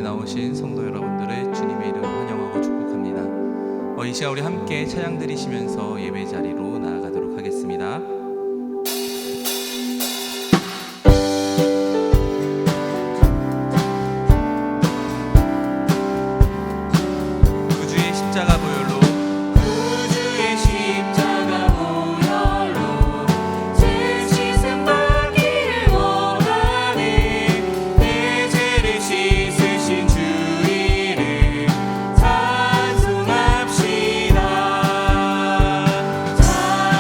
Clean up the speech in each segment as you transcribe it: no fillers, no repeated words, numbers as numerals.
나오신 성도 여러분들을 주님의 이름 환영하고 축복합니다. 이 시간 우리 함께 찬양 드리시면서 예배 자리로 나아가도록 하겠습니다. 구주의 십자가 보혈로 구주의 십자가 보혈로 제 씻음 받기를 원하네. 내 죄를 씻으신 주 이름 찬송합시다. 찬송합시다.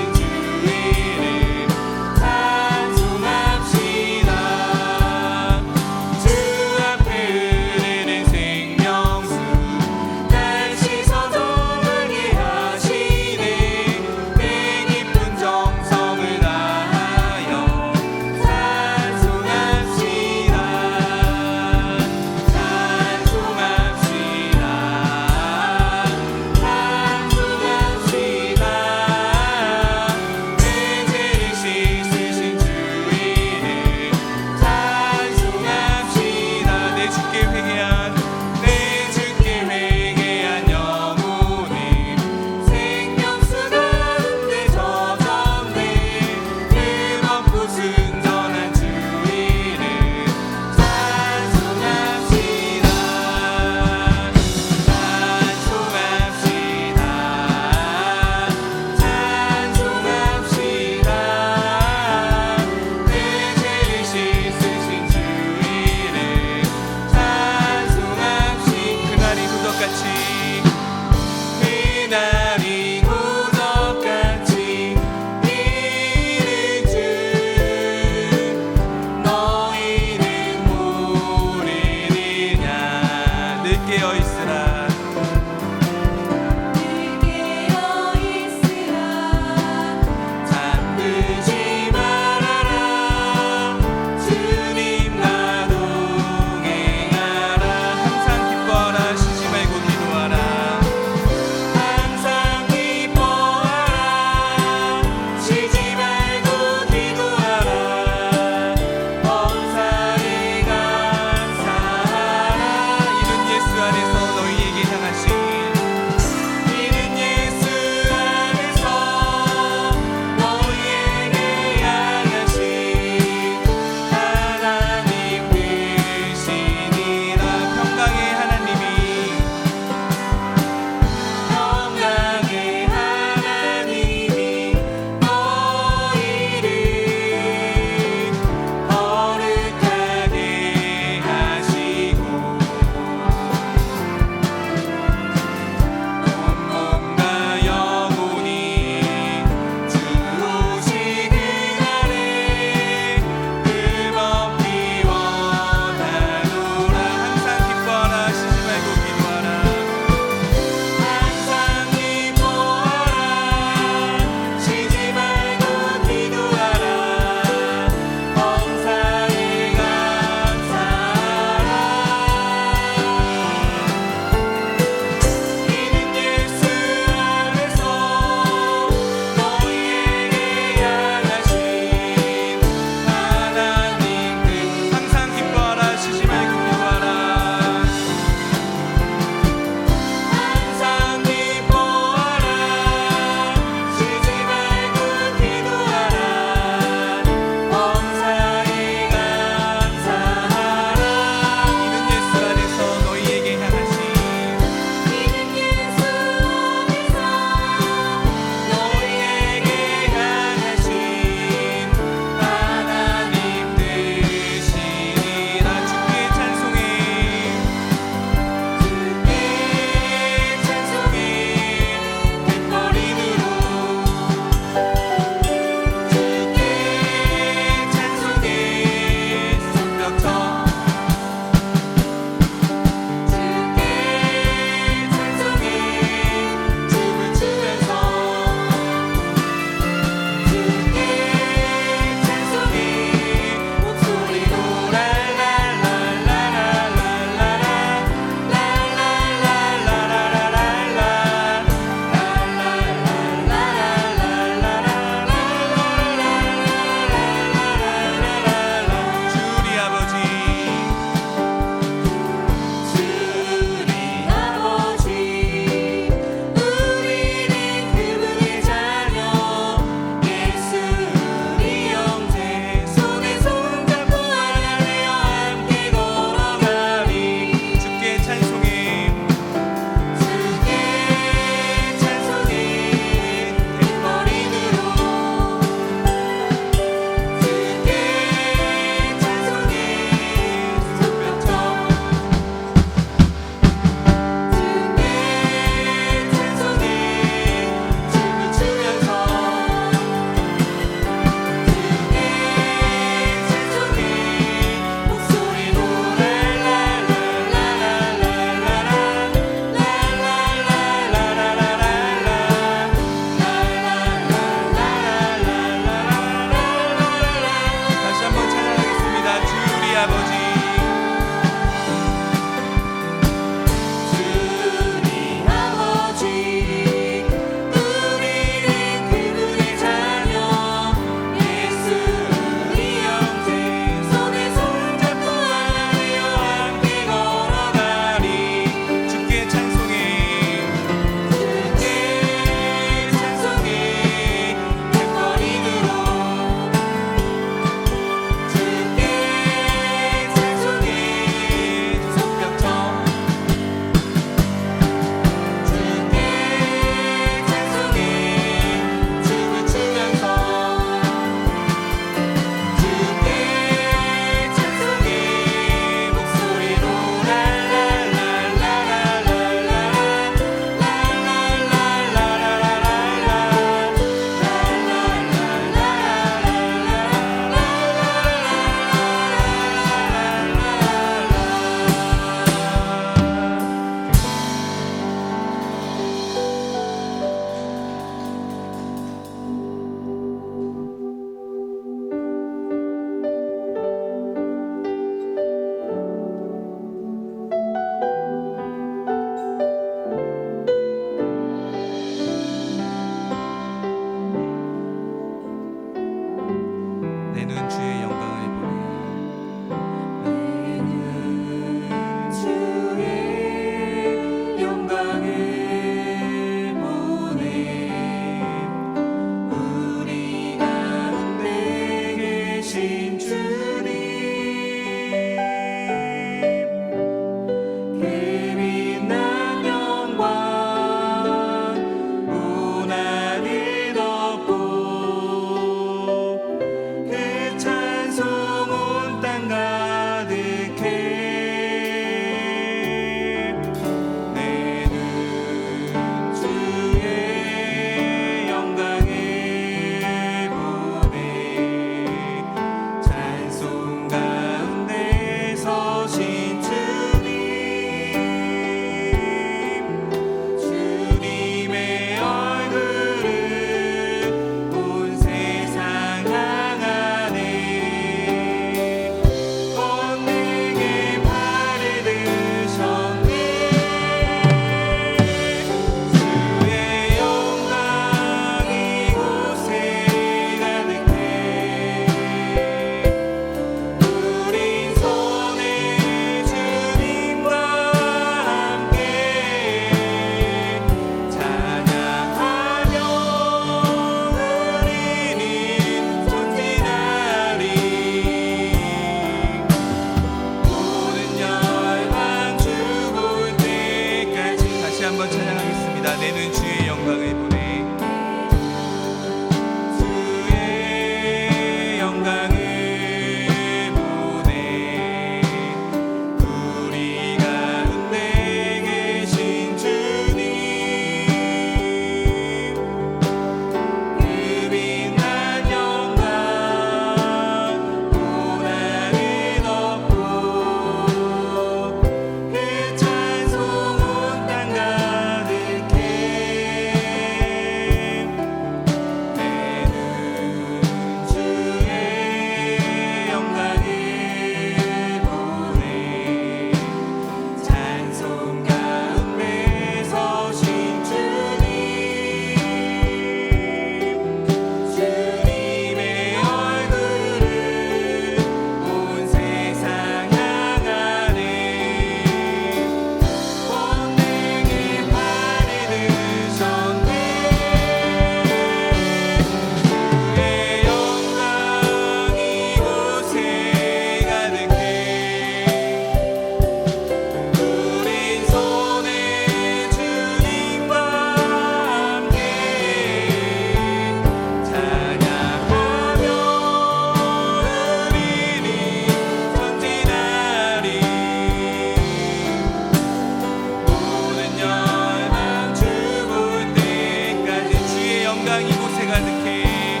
이곳에 가득해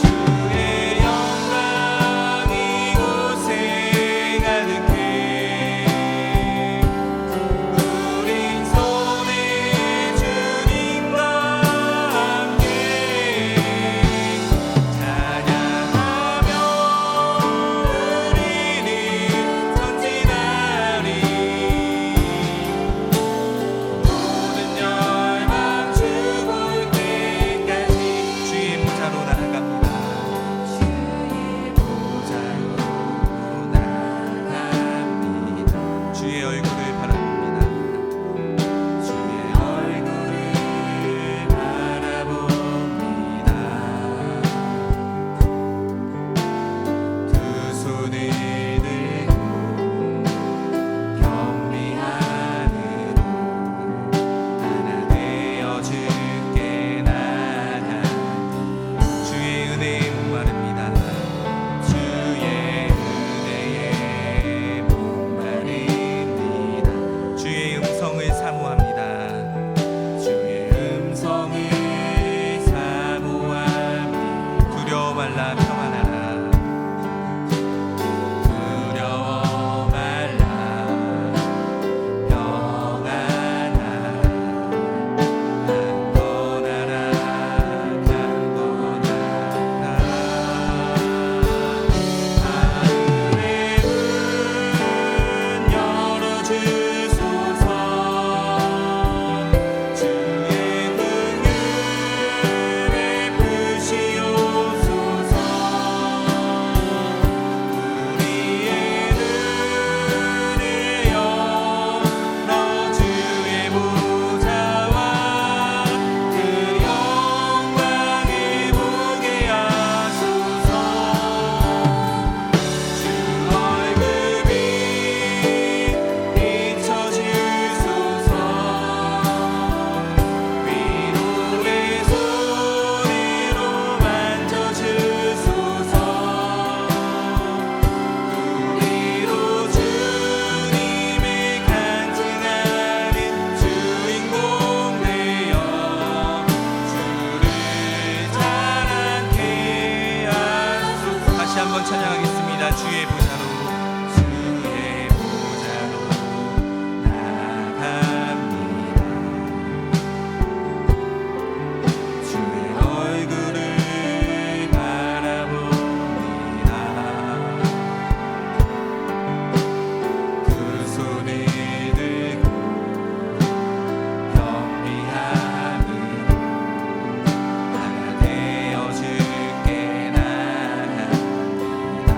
주의 영광 이곳에 가득해 우린 손에 주님과 함께 찬양하며 우리는 전진하리 모든 열망 죽을 때까지 주의 보좌로 나아갑니다. 주의 보좌로 나아갑니다. 주의 얼굴을 바라봅니다. 주의 얼굴을 바라봅니다. 두 손을 들고 경배하느로 하나 되어 주께 나가 주의 은혜에 목마릅니다. 주의 은혜에 목마릅니다. 주의 음성을 사모합니다. 주의 음성을 사모합니다. 두려워 말라 평안하라. 두려워 말라 평안하라. 강건하라 강건하라. 하늘의 문 열어주소서. 주의 긍휼 베푸시옵소서. 우리의 눈을 열어 주의 보좌와 그 영광을 보게 하소서. 주 얼굴 비춰주소서. 위로의 손으로 만져주소서. 우리로 주님을 간증하는 주인공 되어 주를 자랑케 하소서. 다시 한번 찬양하겠습니다. 주의 보좌로 나아갑니다. 주의 얼굴을 바라봅니다. 두 손을 들고 경배함으로 하나 되어 주께 나아갑니다.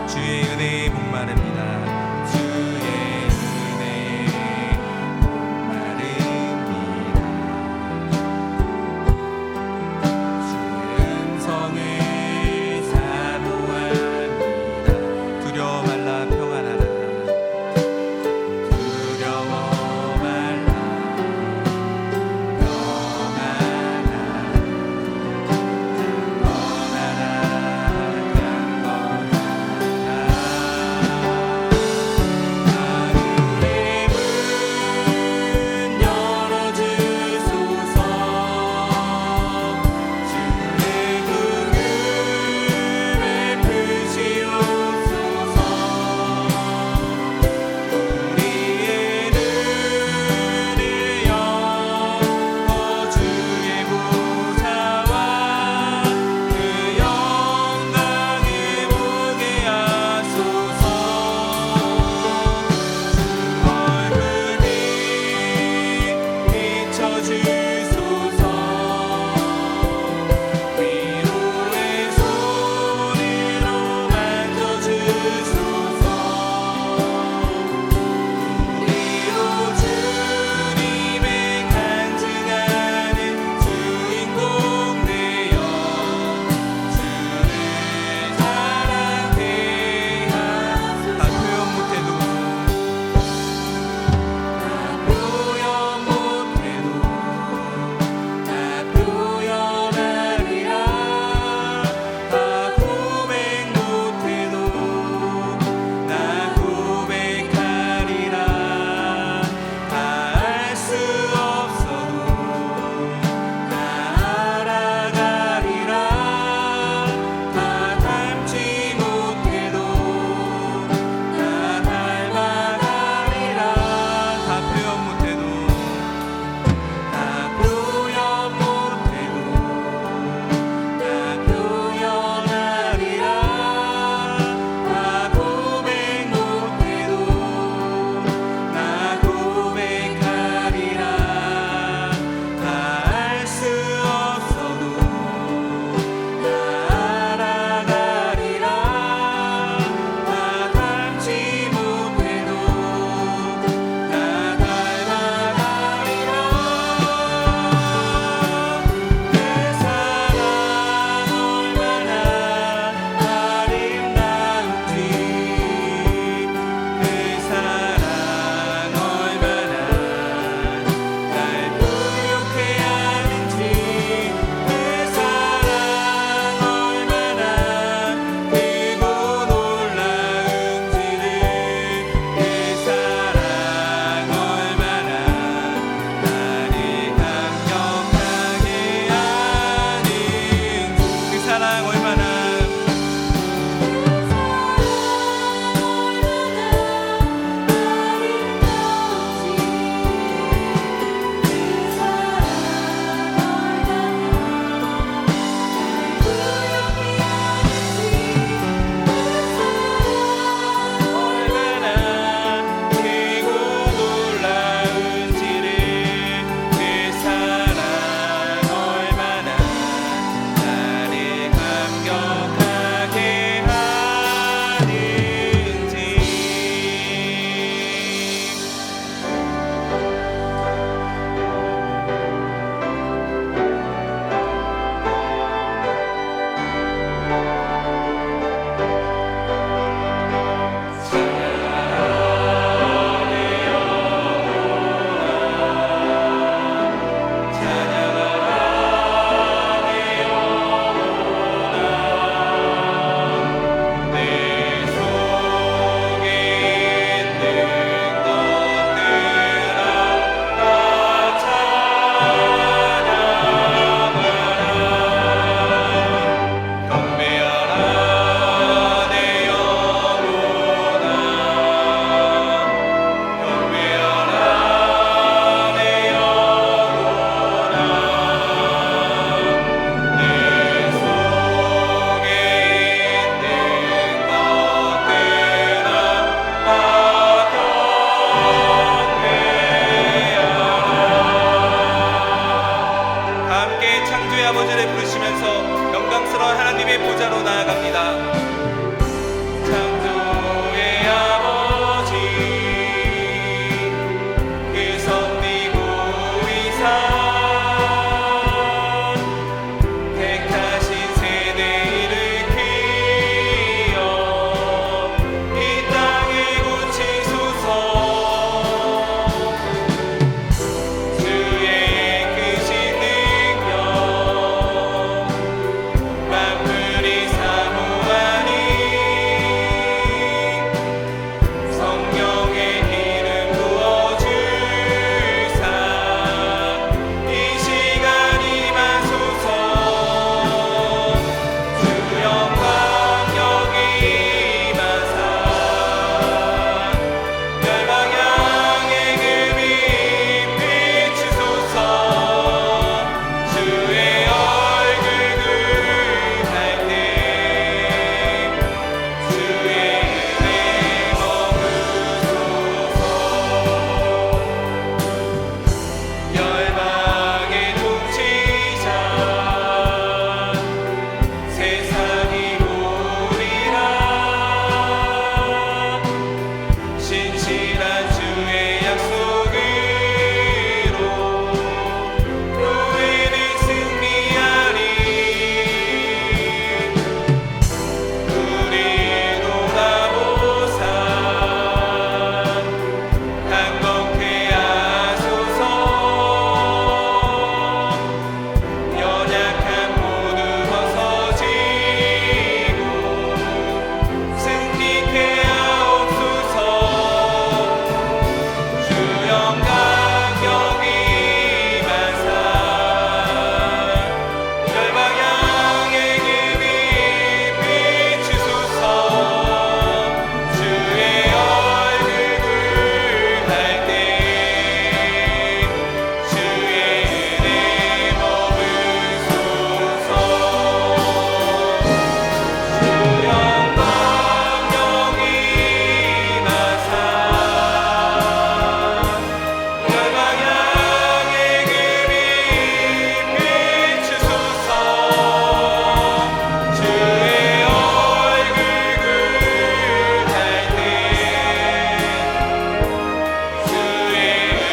주의 은혜에 영광스러운 하나님의 보좌로 나아갑니다. 창조의 아버지 그 섭리고 이상 택하신 세대 일으키어 이 땅을 고치소서. 주의 크신 능력 만물이 사모하니 성령의 기름 부어주사 이 시간 임하소서. 주 영광 여기 임하사 열방 향해 금이 비추소서. 주의 얼굴 그할 때 주의 은혜 머무소서. 열방의 통치자 세상이 보리라. 신실한 주의 약속으로 교회는 승리하리. 우리 돌아보사 강건케 하소서. 연약한 모두 벗어지고 승리케 하옵소서. 주 영광 여기 임하사 열방 향해 금이 비추소서. 주의 얼굴 굴할 때 주의 은혜 머무소서. 주 영광 여기 임하사 열방 향해 금이 비추소서. 주의 얼굴 굴할 때 주의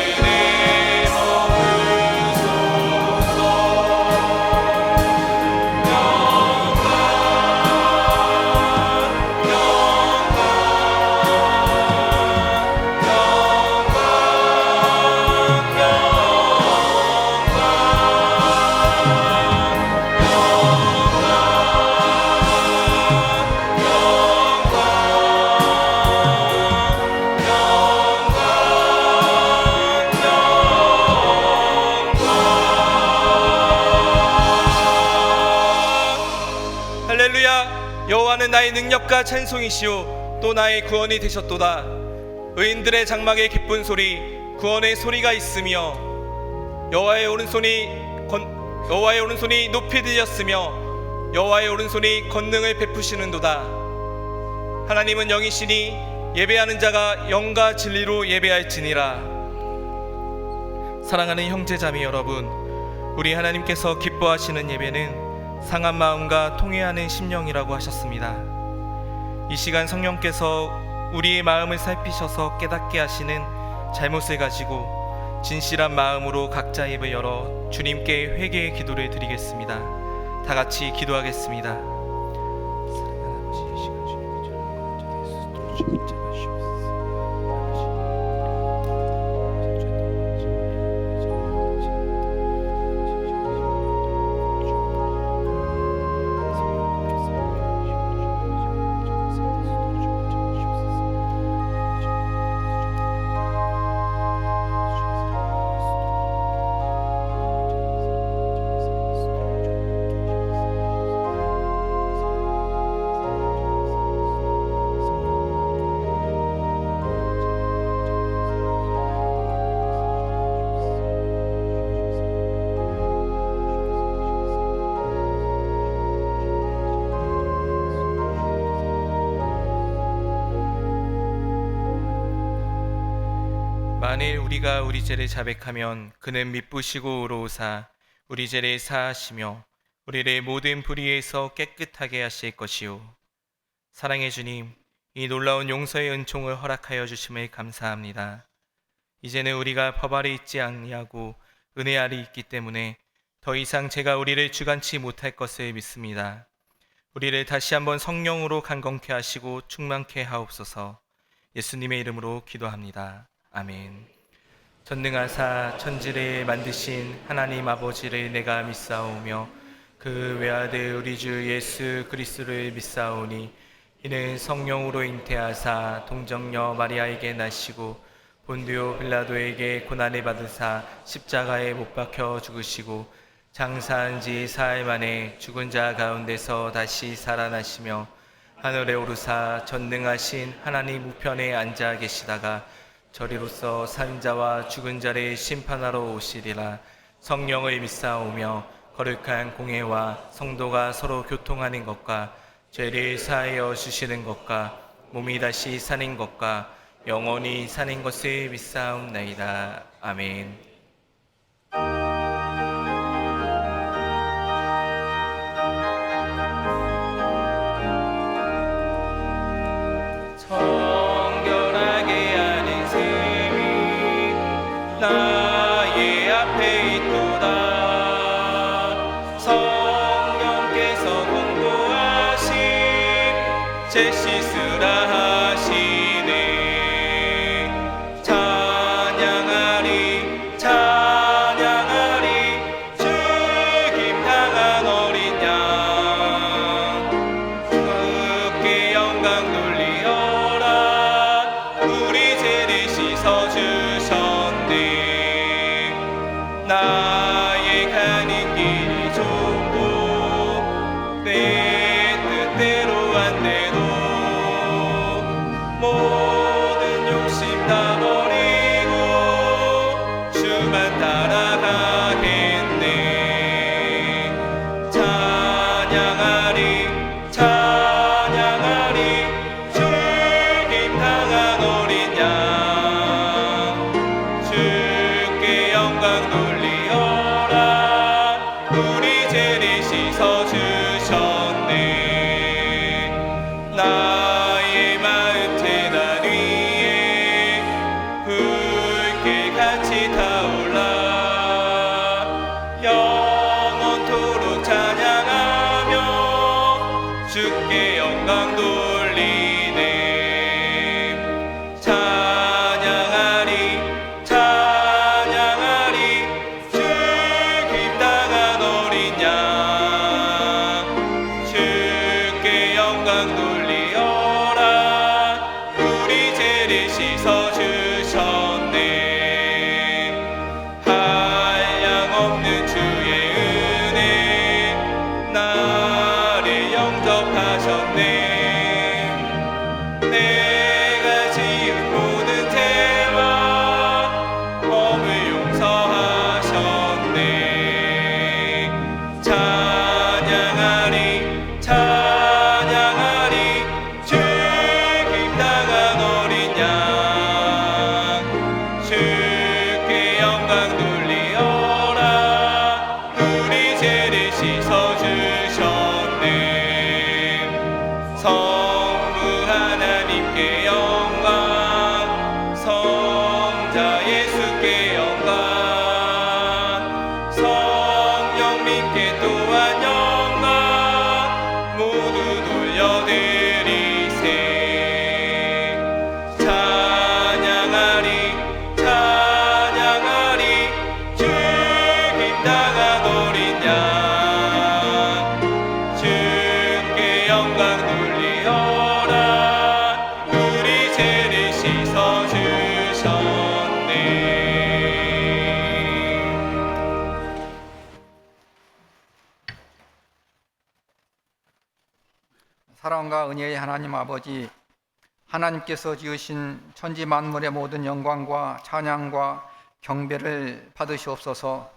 은혜 할렐루야. 여호와는 나의 능력과 찬송이시오 또 나의 구원이 되셨도다. 의인들의 장막에 기쁜 소리 구원의 소리가 있으며 여호와의 오른손이 높이 들렸으며 여호와의 오른손이 권능을 베푸시는도다. 하나님은 영이시니 예배하는 자가 영과 진리로 예배할지니라. 사랑하는 형제자매 여러분, 우리 하나님께서 기뻐하시는 예배는 상한 마음과 통회하는 심령이라고 하셨습니다. 이 시간 성령께서 우리의 마음을 살피셔서 깨닫게 하시는 잘못을 가지고 진실한 마음으로 각자 입을 열어 주님께 회개의 기도를 드리겠습니다. 다 같이 기도하겠습니다. 만일 우리가 우리 죄를 자백하면 그는 미쁘시고 의로우사 우리 죄를 사하시며 우리를 모든 불의에서 깨끗하게 하실 것이요 사랑의 주님, 이 놀라운 용서의 은총을 허락하여 주심을 감사합니다. 이제는 우리가 법 아래 있지 아니하고 은혜 아래 있기 때문에 더 이상 죄가 우리를 주관치 못할 것을 믿습니다. 우리를 다시 한번 성령으로 강건케 하시고 충만케 하옵소서. 예수님의 이름으로 기도합니다. 아멘. 전능하사 천지를 만드신 하나님 아버지를 내가 믿사오며 그 외아들 우리 주 예수 그리스도를 믿사오니 이는 성령으로 잉태하사 동정녀 마리아에게 나시고 본디오 빌라도에게 고난을 받으사 십자가에 못 박혀 죽으시고 장사한 지 사흘 만에 죽은 자 가운데서 다시 살아나시며 하늘에 오르사 전능하신 하나님 우편에 앉아 계시다가 저리로서 산 자와 죽은 자를 심판하러 오시리라. 성령을 믿사오며 거룩한 공회와 성도가 서로 교통하는 것과 죄를 사하여 주시는 것과 몸이 다시 사는 것과 영원히 사는 것을 믿사옵나이다. 아멘. 정결하게 하는 셈이 나의 앞에 있도다. 성령께서 공고하신 제 씻으라 하시네. 찬양하리 찬양하리 죽임 당한 어린 양 주께 영광 돌리어라. 우리 죄를 씻어주셨네. 나의 가는 길이 좁고 내 뜻대로 안 되도 모든 욕심 다 버리고 주만 따라가겠네. 찬양하리 찬양하리 죽임 당한 어린 양 주께 영광 돌리어라. 우리 죄를 씻어주셨네. 나의 마음 재단 위에 붉게 같이 타올라. 영원토록 찬양하며 주께 영광 돌리네. 찬양하리 찬양하리 죽임 당한 어린 양 주께 영광 돌리어라. 우리 죄를 씻어주셨네. 한량없는 주의 은혜 나를 영접하셨네. 내가 지은 모든 죄와 범을 용서하셨네. 찬양하리 찬양하리 죽임 당한 어린 양 주께 영광 돌리어라. 우리 죄를 씻어주셨네. 성부 하나님께 영광, 성자 예수께 영광, 성령님께 또한 영광 모두 돌려드리세. 찬양하리 찬양하리 죽임 당한 어린 양 주께 영광 돌리어라. 우리 죄를 씻어주셨네. 사랑과 은혜의 하나님 아버지, 하나님께서 지으신 천지 만물의 모든 영광과 찬양과 경배를 받으시옵소서.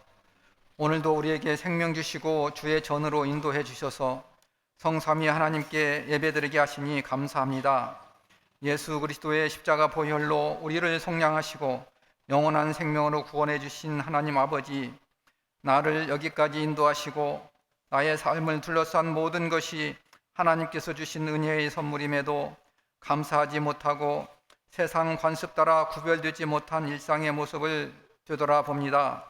오늘도 우리에게 생명 주시고 주의 전으로 인도해 주셔서 성삼위 하나님께 예배드리게 하시니 감사합니다. 예수 그리스도의 십자가 보혈로 우리를 속량하시고 영원한 생명으로 구원해 주신 하나님 아버지, 나를 여기까지 인도하시고 나의 삶을 둘러싼 모든 것이 하나님께서 주신 은혜의 선물임에도 감사하지 못하고 세상 관습 따라 구별되지 못한 일상의 모습을 되돌아봅니다.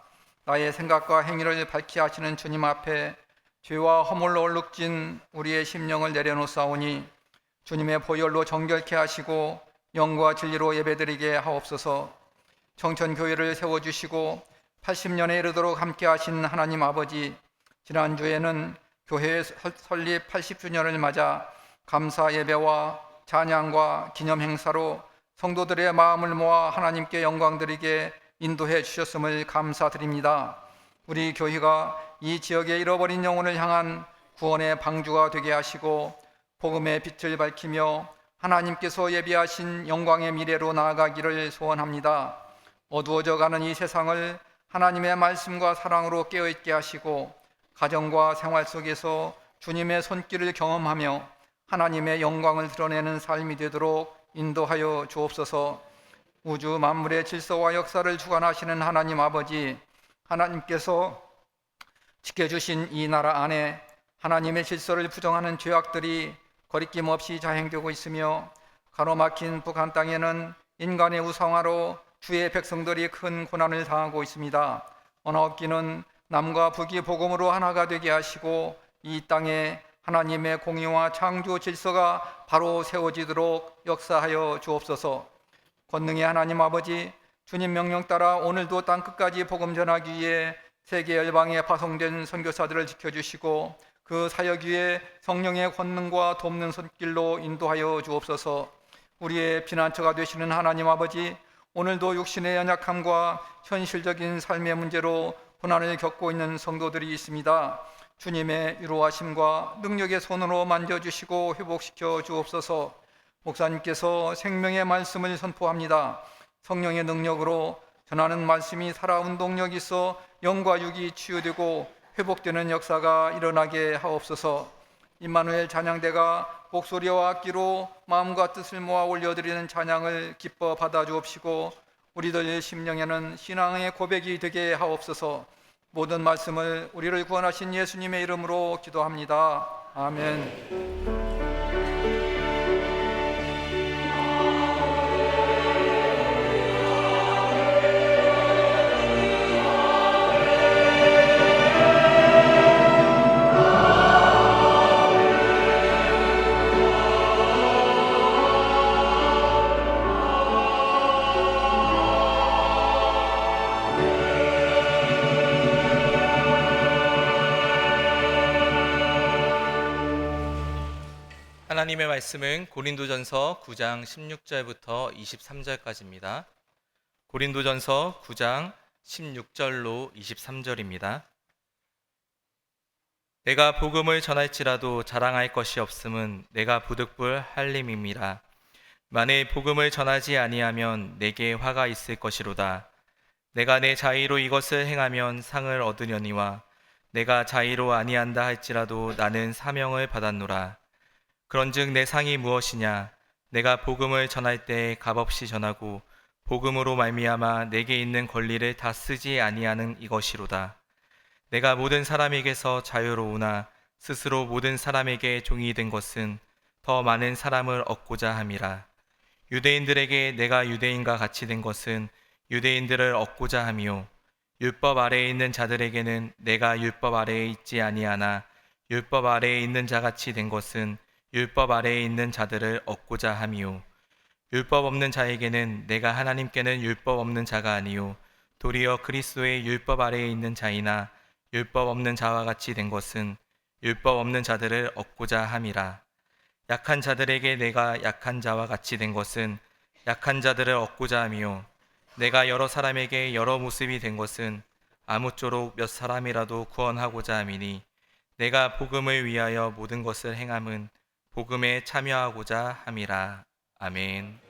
나의 생각과 행위를 밝히 하시는 주님 앞에 죄와 허물로 얼룩진 우리의 심령을 내려놓사오니 주님의 보혈로 정결케 하시고 영과 진리로 예배드리게 하옵소서. 청천교회를 세워주시고 80년에 이르도록 함께 하신 하나님 아버지, 지난주에는 교회 설립 80주년을 맞아 감사 예배와 찬양과 기념 행사로 성도들의 마음을 모아 하나님께 영광드리게 인도해 주셨음을 감사드립니다. 우리 교회가 이 지역의 잃어버린 영혼을 향한 구원의 방주가 되게 하시고 복음의 빛을 밝히며 하나님께서 예비하신 영광의 미래로 나아가기를 소원합니다. 어두워져 가는 이 세상을 하나님의 말씀과 사랑으로 깨어있게 하시고 가정과 생활 속에서 주님의 손길을 경험하며 하나님의 영광을 드러내는 삶이 되도록 인도하여 주옵소서. 우주 만물의 질서와 역사를 주관하시는 하나님 아버지, 하나님께서 지켜주신 이 나라 안에 하나님의 질서를 부정하는 죄악들이 거리낌 없이 자행되고 있으며 가로막힌 북한 땅에는 인간의 우상화로 주의 백성들이 큰 고난을 당하고 있습니다. 언어없기는 남과 북이 복음으로 하나가 되게 하시고 이 땅에 하나님의 공의와 창조 질서가 바로 세워지도록 역사하여 주옵소서. 권능의 하나님 아버지, 주님 명령 따라 오늘도 땅끝까지 복음 전하기 위해 세계 열방에 파송된 선교사들을 지켜주시고 그 사역 위에 성령의 권능과 돕는 손길로 인도하여 주옵소서. 우리의 피난처가 되시는 하나님 아버지, 오늘도 육신의 연약함과 현실적인 삶의 문제로 고난을 겪고 있는 성도들이 있습니다. 주님의 위로하심과 능력의 손으로 만져주시고 회복시켜 주옵소서. 목사님께서 생명의 말씀을 선포합니다. 성령의 능력으로 전하는 말씀이 살아 운동력이 있어 영과 육이 치유되고 회복되는 역사가 일어나게 하옵소서. 임마누엘 찬양대가 목소리와 악기로 마음과 뜻을 모아 올려드리는 찬양을 기뻐 받아 주옵시고 우리들 심령에는 신앙의 고백이 되게 하옵소서. 모든 말씀을 우리를 구원하신 예수님의 이름으로 기도합니다. 아멘. 하나님의 말씀은 고린도전서 9장 16절부터 23절까지입니다. 고린도전서 9장 16절로 23절입니다. 내가 복음을 전할지라도 자랑할 것이 없음은 내가 부득불 할림임이라. 만일 복음을 전하지 아니하면 내게 화가 있을 것이로다. 내가 내 자의로 이것을 행하면 상을 얻으려니와 내가 자의로 아니한다 할지라도 나는 사명을 받았노라. 그런즉 내 상이 무엇이냐? 내가 복음을 전할 때 값없이 전하고 복음으로 말미암아 내게 있는 권리를 다 쓰지 아니하는 이것이로다. 내가 모든 사람에게서 자유로우나 스스로 모든 사람에게 종이 된 것은 더 많은 사람을 얻고자 함이라. 유대인들에게 내가 유대인과 같이 된 것은 유대인들을 얻고자 함이요 율법 아래에 있는 자들에게는 내가 율법 아래에 있지 아니하나 율법 아래에 있는 자같이 된 것은 율법 아래에 있는 자들을 얻고자 함이요 율법 없는 자에게는 내가 하나님께는 율법 없는 자가 아니요 도리어 그리스도의 율법 아래에 있는 자이나 율법 없는 자와 같이 된 것은 율법 없는 자들을 얻고자 함이라. 약한 자들에게 내가 약한 자와 같이 된 것은 약한 자들을 얻고자 함이요 내가 여러 사람에게 여러 모습이 된 것은 아무쪼록 몇 사람이라도 구원하고자 함이니 내가 복음을 위하여 모든 것을 행함은 복음에 참여하고자 함이라. 아멘.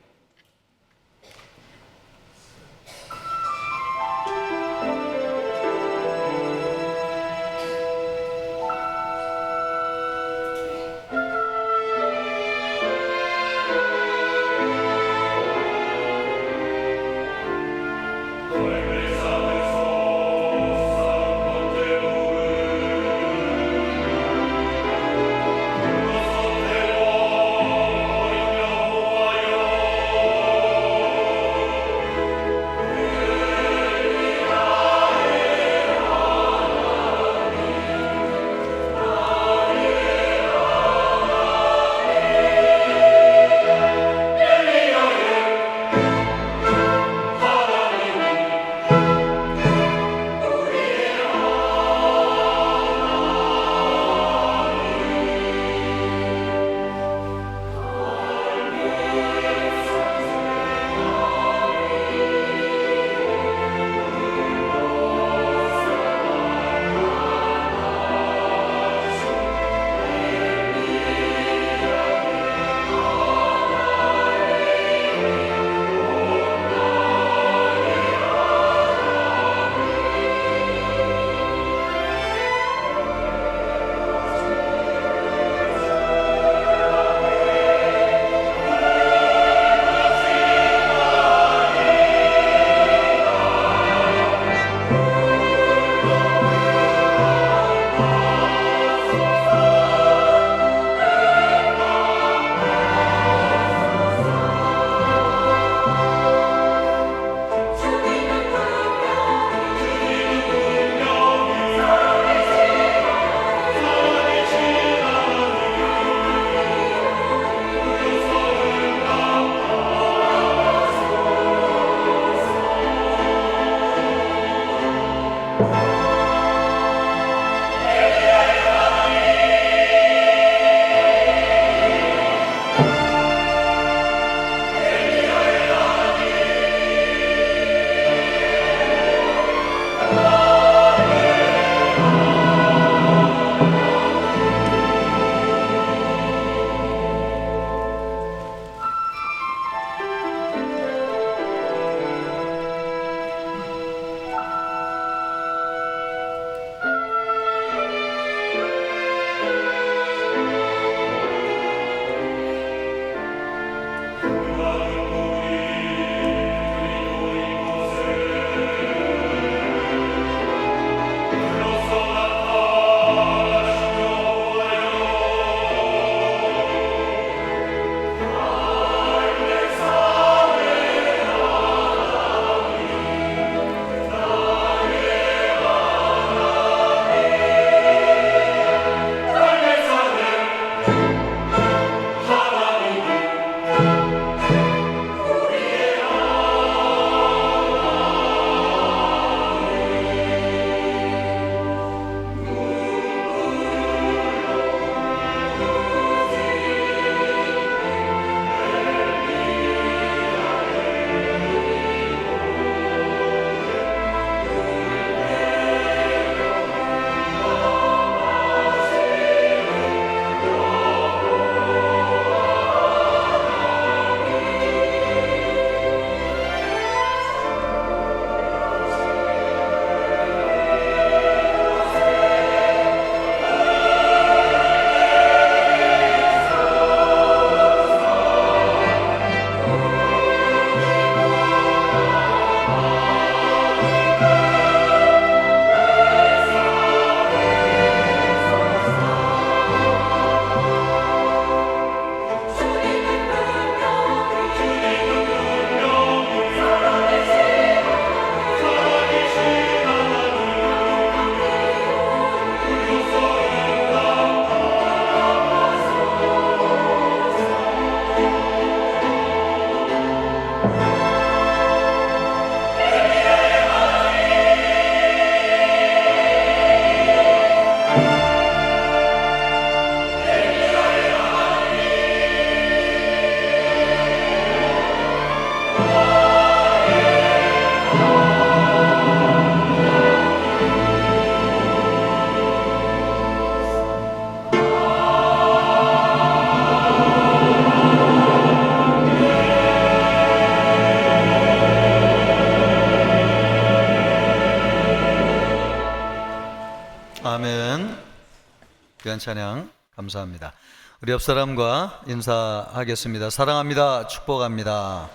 귀한 찬양 감사합니다. 우리 옆 사람과 인사하겠습니다. 사랑합니다. 축복합니다.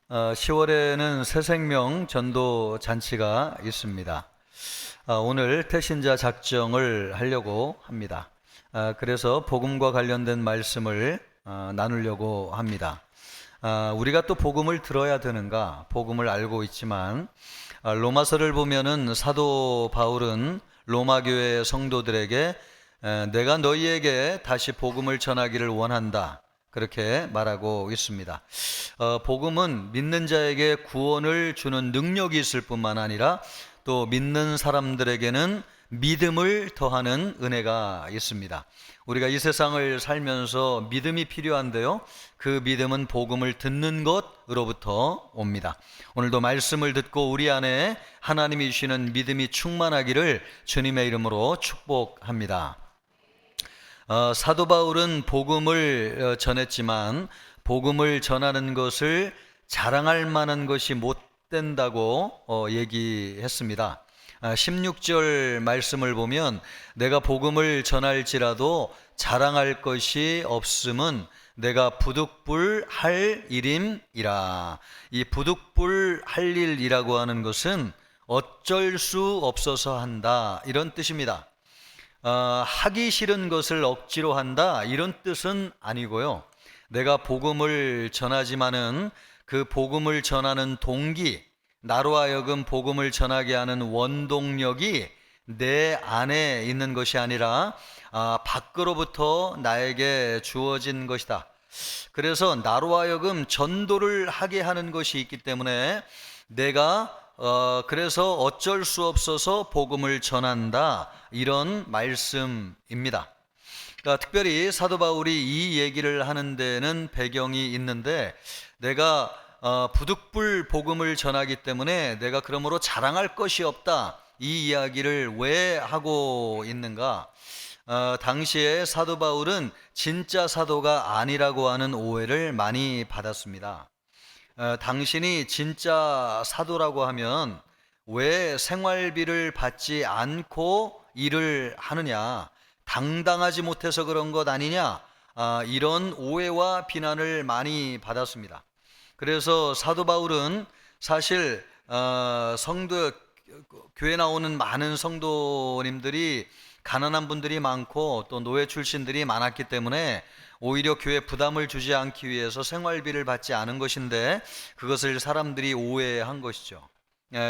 10월에는 새생명 전도 잔치가 있습니다. 오늘 태신자 작정을 하려고 합니다. 그래서 복음과 관련된 말씀을 나누려고 합니다. 우리가 또 복음을 들어야 되는가? 복음을 알고 있지만 로마서를 보면은 사도 바울은 로마 교회 성도들에게 내가 너희에게 다시 복음을 전하기를 원한다, 그렇게 말하고 있습니다. 복음은 믿는 자에게 구원을 주는 능력이 있을 뿐만 아니라 또 믿는 사람들에게는 믿음을 더하는 은혜가 있습니다. 우리가 이 세상을 살면서 믿음이 필요한데요, 그 믿음은 복음을 듣는 것으로부터 옵니다. 오늘도 말씀을 듣고 우리 안에 하나님이 주시는 믿음이 충만하기를 주님의 이름으로 축복합니다. 사도 바울은 복음을 전했지만 복음을 전하는 것을 자랑할 만한 것이 못 된다고 얘기했습니다. 16절 말씀을 보면 내가 복음을 전할지라도 자랑할 것이 없음은 내가 부득불 할 일임이라. 이 부득불 할 일이라고 하는 것은 어쩔 수 없어서 한다, 이런 뜻입니다. 하기 싫은 것을 억지로 한다, 이런 뜻은 아니고요. 내가 복음을 전하지만은 그 복음을 전하는 동기, 나로 하여금 복음을 전하게 하는 원동력이 내 안에 있는 것이 아니라 밖으로부터 나에게 주어진 것이다. 그래서 나로 하여금 전도를 하게 하는 것이 있기 때문에 내가 그래서 어쩔 수 없어서 복음을 전한다, 이런 말씀입니다. 그러니까 특별히 사도 바울이 이 얘기를 하는 데는 배경이 있는데, 내가 부득불 복음을 전하기 때문에 내가 그러므로 자랑할 것이 없다, 이 이야기를 왜 하고 있는가? 당시에 사도 바울은 진짜 사도가 아니라고 하는 오해를 많이 받았습니다. 당신이 진짜 사도라고 하면 왜 생활비를 받지 않고 일을 하느냐, 당당하지 못해서 그런 것 아니냐, 이런 오해와 비난을 많이 받았습니다. 그래서 사도 바울은 사실 교회 나오는 많은 성도님들이 가난한 분들이 많고 또 노예 출신들이 많았기 때문에 오히려 교회에 부담을 주지 않기 위해서 생활비를 받지 않은 것인데, 그것을 사람들이 오해한 것이죠.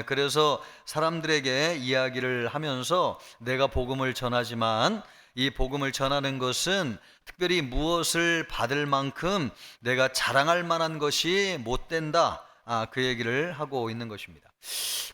그래서 사람들에게 이야기를 하면서 내가 복음을 전하지만 이 복음을 전하는 것은 특별히 무엇을 받을 만큼 내가 자랑할 만한 것이 못 된다, 그 얘기를 하고 있는 것입니다.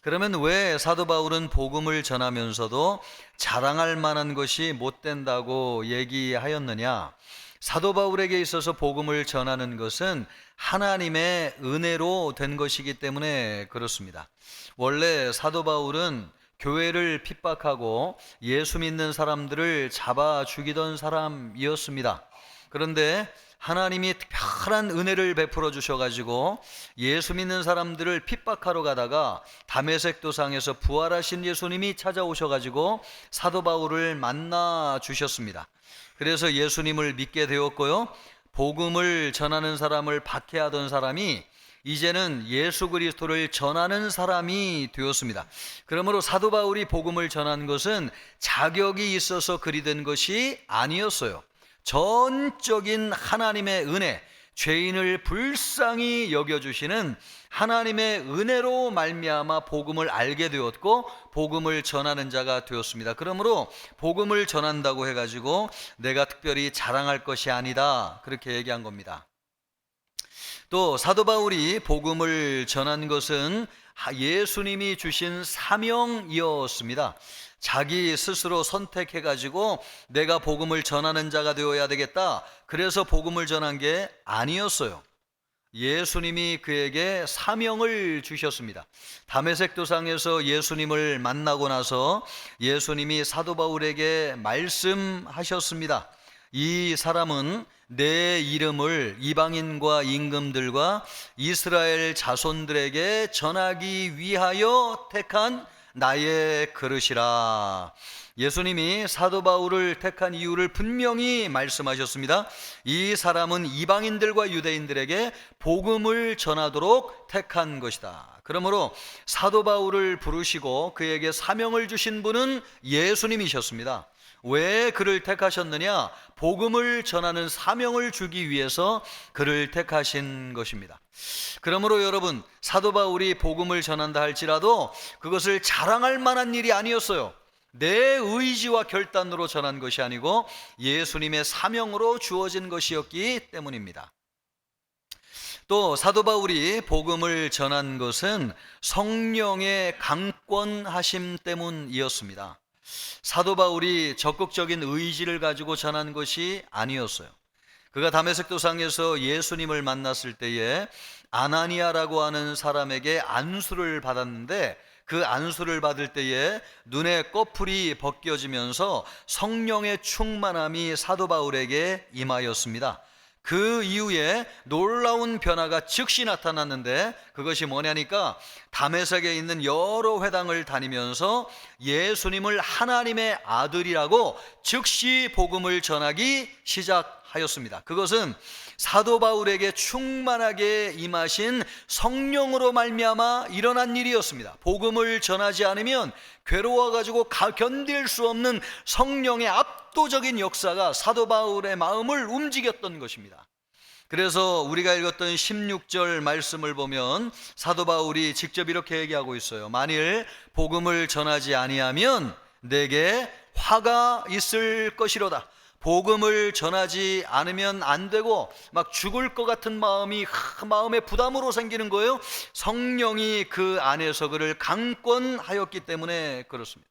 그러면 왜 사도 바울은 복음을 전하면서도 자랑할 만한 것이 못 된다고 얘기하였느냐? 사도 바울에게 있어서 복음을 전하는 것은 하나님의 은혜로 된 것이기 때문에 그렇습니다. 원래 사도 바울은 교회를 핍박하고 예수 믿는 사람들을 잡아 죽이던 사람이었습니다. 그런데 하나님이 특별한 은혜를 베풀어 주셔가지고 예수 믿는 사람들을 핍박하러 가다가 다메섹 도상에서 부활하신 예수님이 찾아오셔가지고 사도 바울을 만나 주셨습니다. 그래서 예수님을 믿게 되었고요, 복음을 전하는 사람을 박해하던 사람이 이제는 예수 그리스도를 전하는 사람이 되었습니다. 그러므로 사도 바울이 복음을 전한 것은 자격이 있어서 그리 된 것이 아니었어요. 전적인 하나님의 은혜, 죄인을 불쌍히 여겨주시는 하나님의 은혜로 말미암아 복음을 알게 되었고 복음을 전하는 자가 되었습니다. 그러므로 복음을 전한다고 해가지고 내가 특별히 자랑할 것이 아니다, 그렇게 얘기한 겁니다. 또 사도 바울이 복음을 전한 것은 예수님이 주신 사명이었습니다. 자기 스스로 선택해가지고 내가 복음을 전하는 자가 되어야 되겠다, 그래서 복음을 전한 게 아니었어요. 예수님이 그에게 사명을 주셨습니다. 다메섹 도상에서 예수님을 만나고 나서 예수님이 사도 바울에게 말씀하셨습니다. 이 사람은 내 이름을 이방인과 임금들과 이스라엘 자손들에게 전하기 위하여 택한 나의 그릇이라. 예수님이 사도 바울을 택한 이유를 분명히 말씀하셨습니다. 이 사람은 이방인들과 유대인들에게 복음을 전하도록 택한 것이다. 그러므로 사도 바울을 부르시고 그에게 사명을 주신 분은 예수님이셨습니다. 왜 그를 택하셨느냐? 복음을 전하는 사명을 주기 위해서 그를 택하신 것입니다. 그러므로 여러분, 사도 바울이 복음을 전한다 할지라도 그것을 자랑할 만한 일이 아니었어요. 내 의지와 결단으로 전한 것이 아니고 예수님의 사명으로 주어진 것이었기 때문입니다. 또 사도 바울이 복음을 전한 것은 성령의 강권하심 때문이었습니다. 사도 바울이 적극적인 의지를 가지고 전한 것이 아니었어요. 그가 다메섹 도상에서 예수님을 만났을 때에 아나니아라고 하는 사람에게 안수를 받았는데, 그 안수를 받을 때에 눈의 꺼풀이 벗겨지면서 성령의 충만함이 사도 바울에게 임하였습니다. 그 이후에 놀라운 변화가 즉시 나타났는데, 그것이 뭐냐니까 다메섹에 있는 여러 회당을 다니면서 예수님을 하나님의 아들이라고 즉시 복음을 전하기 시작하였습니다. 그것은 사도 바울에게 충만하게 임하신 성령으로 말미암아 일어난 일이었습니다. 복음을 전하지 않으면 괴로워가지고 견딜 수 없는 성령의 압도적인 역사가 사도 바울의 마음을 움직였던 것입니다. 그래서 우리가 읽었던 16절 말씀을 보면 사도 바울이 직접 이렇게 얘기하고 있어요. 만일 복음을 전하지 아니하면 내게 화가 있을 것이로다. 복음을 전하지 않으면 안 되고 막 죽을 것 같은 마음에 부담으로 생기는 거예요. 성령이 그 안에서 그를 강권하였기 때문에 그렇습니다.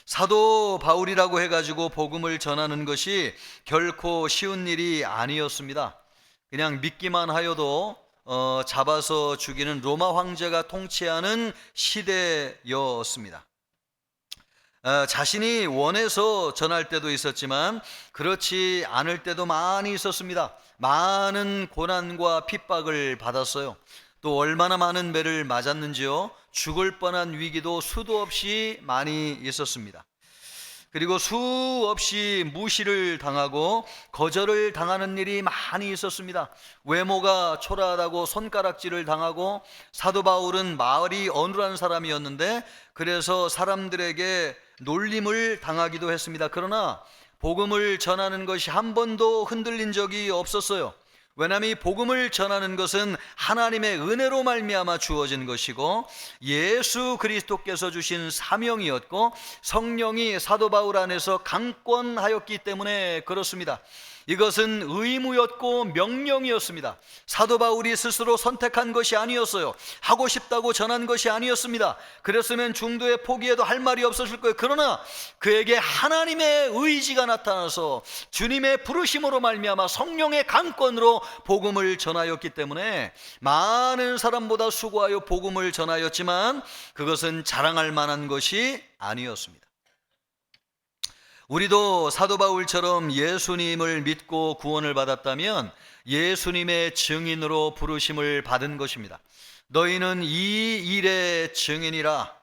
사도 바울이라고 해가지고 복음을 전하는 것이 결코 쉬운 일이 아니었습니다. 그냥 믿기만 하여도 잡아서 죽이는 로마 황제가 통치하는 시대였습니다. 자신이 원해서 전할 때도 있었지만 그렇지 않을 때도 많이 있었습니다. 많은 고난과 핍박을 받았어요. 또 얼마나 많은 매를 맞았는지요. 죽을 뻔한 위기도 수도 없이 많이 있었습니다. 그리고 수없이 무시를 당하고 거절을 당하는 일이 많이 있었습니다. 외모가 초라하다고 손가락질을 당하고, 사도 바울은 말이 어눌한 사람이었는데 그래서 사람들에게 놀림을 당하기도 했습니다. 그러나 복음을 전하는 것이 한 번도 흔들린 적이 없었어요. 왜냐하면 이 복음을 전하는 것은 하나님의 은혜로 말미암아 주어진 것이고 예수 그리스도께서 주신 사명이었고 성령이 사도 바울 안에서 강권하였기 때문에 그렇습니다. 이것은 의무였고 명령이었습니다. 사도 바울이 스스로 선택한 것이 아니었어요. 하고 싶다고 전한 것이 아니었습니다. 그랬으면 중도에 포기해도 할 말이 없었을 거예요. 그러나 그에게 하나님의 의지가 나타나서 주님의 부르심으로 말미암아 성령의 강권으로 복음을 전하였기 때문에 많은 사람보다 수고하여 복음을 전하였지만 그것은 자랑할 만한 것이 아니었습니다. 우리도 사도 바울처럼 예수님을 믿고 구원을 받았다면 예수님의 증인으로 부르심을 받은 것입니다. 너희는 이 일의 증인이라.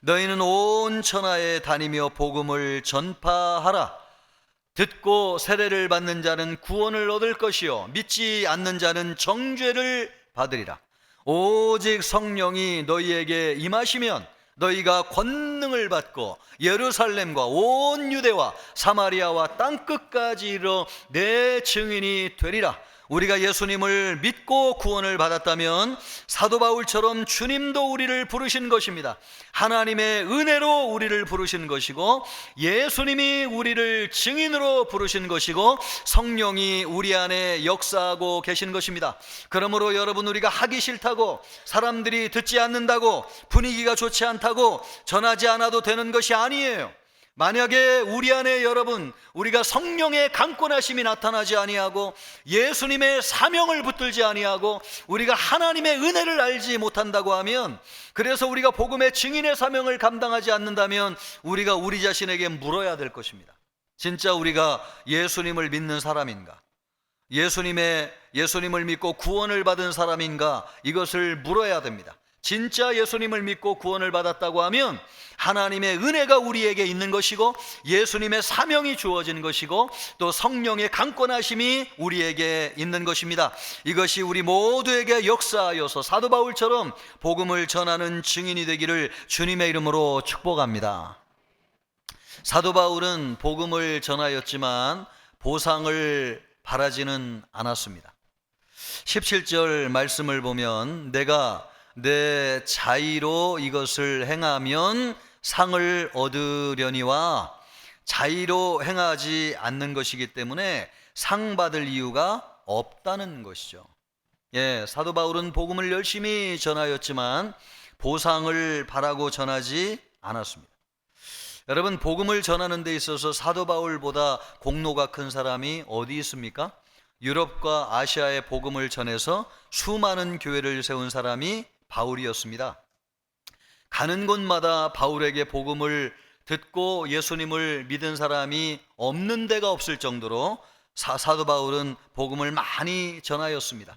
너희는 온 천하에 다니며 복음을 전파하라. 듣고 세례를 받는 자는 구원을 얻을 것이요 믿지 않는 자는 정죄를 받으리라. 오직 성령이 너희에게 임하시면 너희가 권능을 받고 예루살렘과 온 유대와 사마리아와 땅끝까지 이르러 내 증인이 되리라. 우리가 예수님을 믿고 구원을 받았다면 사도 바울처럼 주님도 우리를 부르신 것입니다. 하나님의 은혜로 우리를 부르신 것이고 예수님이 우리를 증인으로 부르신 것이고 성령이 우리 안에 역사하고 계신 것입니다. 그러므로 여러분, 우리가 하기 싫다고, 사람들이 듣지 않는다고, 분위기가 좋지 않다고 전하지 않아도 되는 것이 아니에요. 만약에 우리 안에 여러분, 우리가 성령의 강권하심이 나타나지 아니하고 예수님의 사명을 붙들지 아니하고 우리가 하나님의 은혜를 알지 못한다고 하면, 그래서 우리가 복음의 증인의 사명을 감당하지 않는다면 우리가 우리 자신에게 물어야 될 것입니다. 진짜 우리가 예수님을 믿는 사람인가? 예수님을 믿고 구원을 받은 사람인가? 이것을 물어야 됩니다. 진짜 예수님을 믿고 구원을 받았다고 하면 하나님의 은혜가 우리에게 있는 것이고 예수님의 사명이 주어진 것이고 또 성령의 강권하심이 우리에게 있는 것입니다. 이것이 우리 모두에게 역사하여서 사도 바울처럼 복음을 전하는 증인이 되기를 주님의 이름으로 축복합니다. 사도 바울은 복음을 전하였지만 보상을 바라지는 않았습니다. 17절 말씀을 보면 내가 내 자의로 이것을 행하면 상을 얻으려니와 자의로 행하지 않는 것이기 때문에 상 받을 이유가 없다는 것이죠. 사도 바울은 복음을 열심히 전하였지만 보상을 바라고 전하지 않았습니다. 여러분, 복음을 전하는 데 있어서 사도 바울보다 공로가 큰 사람이 어디 있습니까? 유럽과 아시아의 복음을 전해서 수많은 교회를 세운 사람이 바울이었습니다. 가는 곳마다 바울에게 복음을 듣고 예수님을 믿은 사람이 없는 데가 없을 정도로 사도 바울은 복음을 많이 전하였습니다.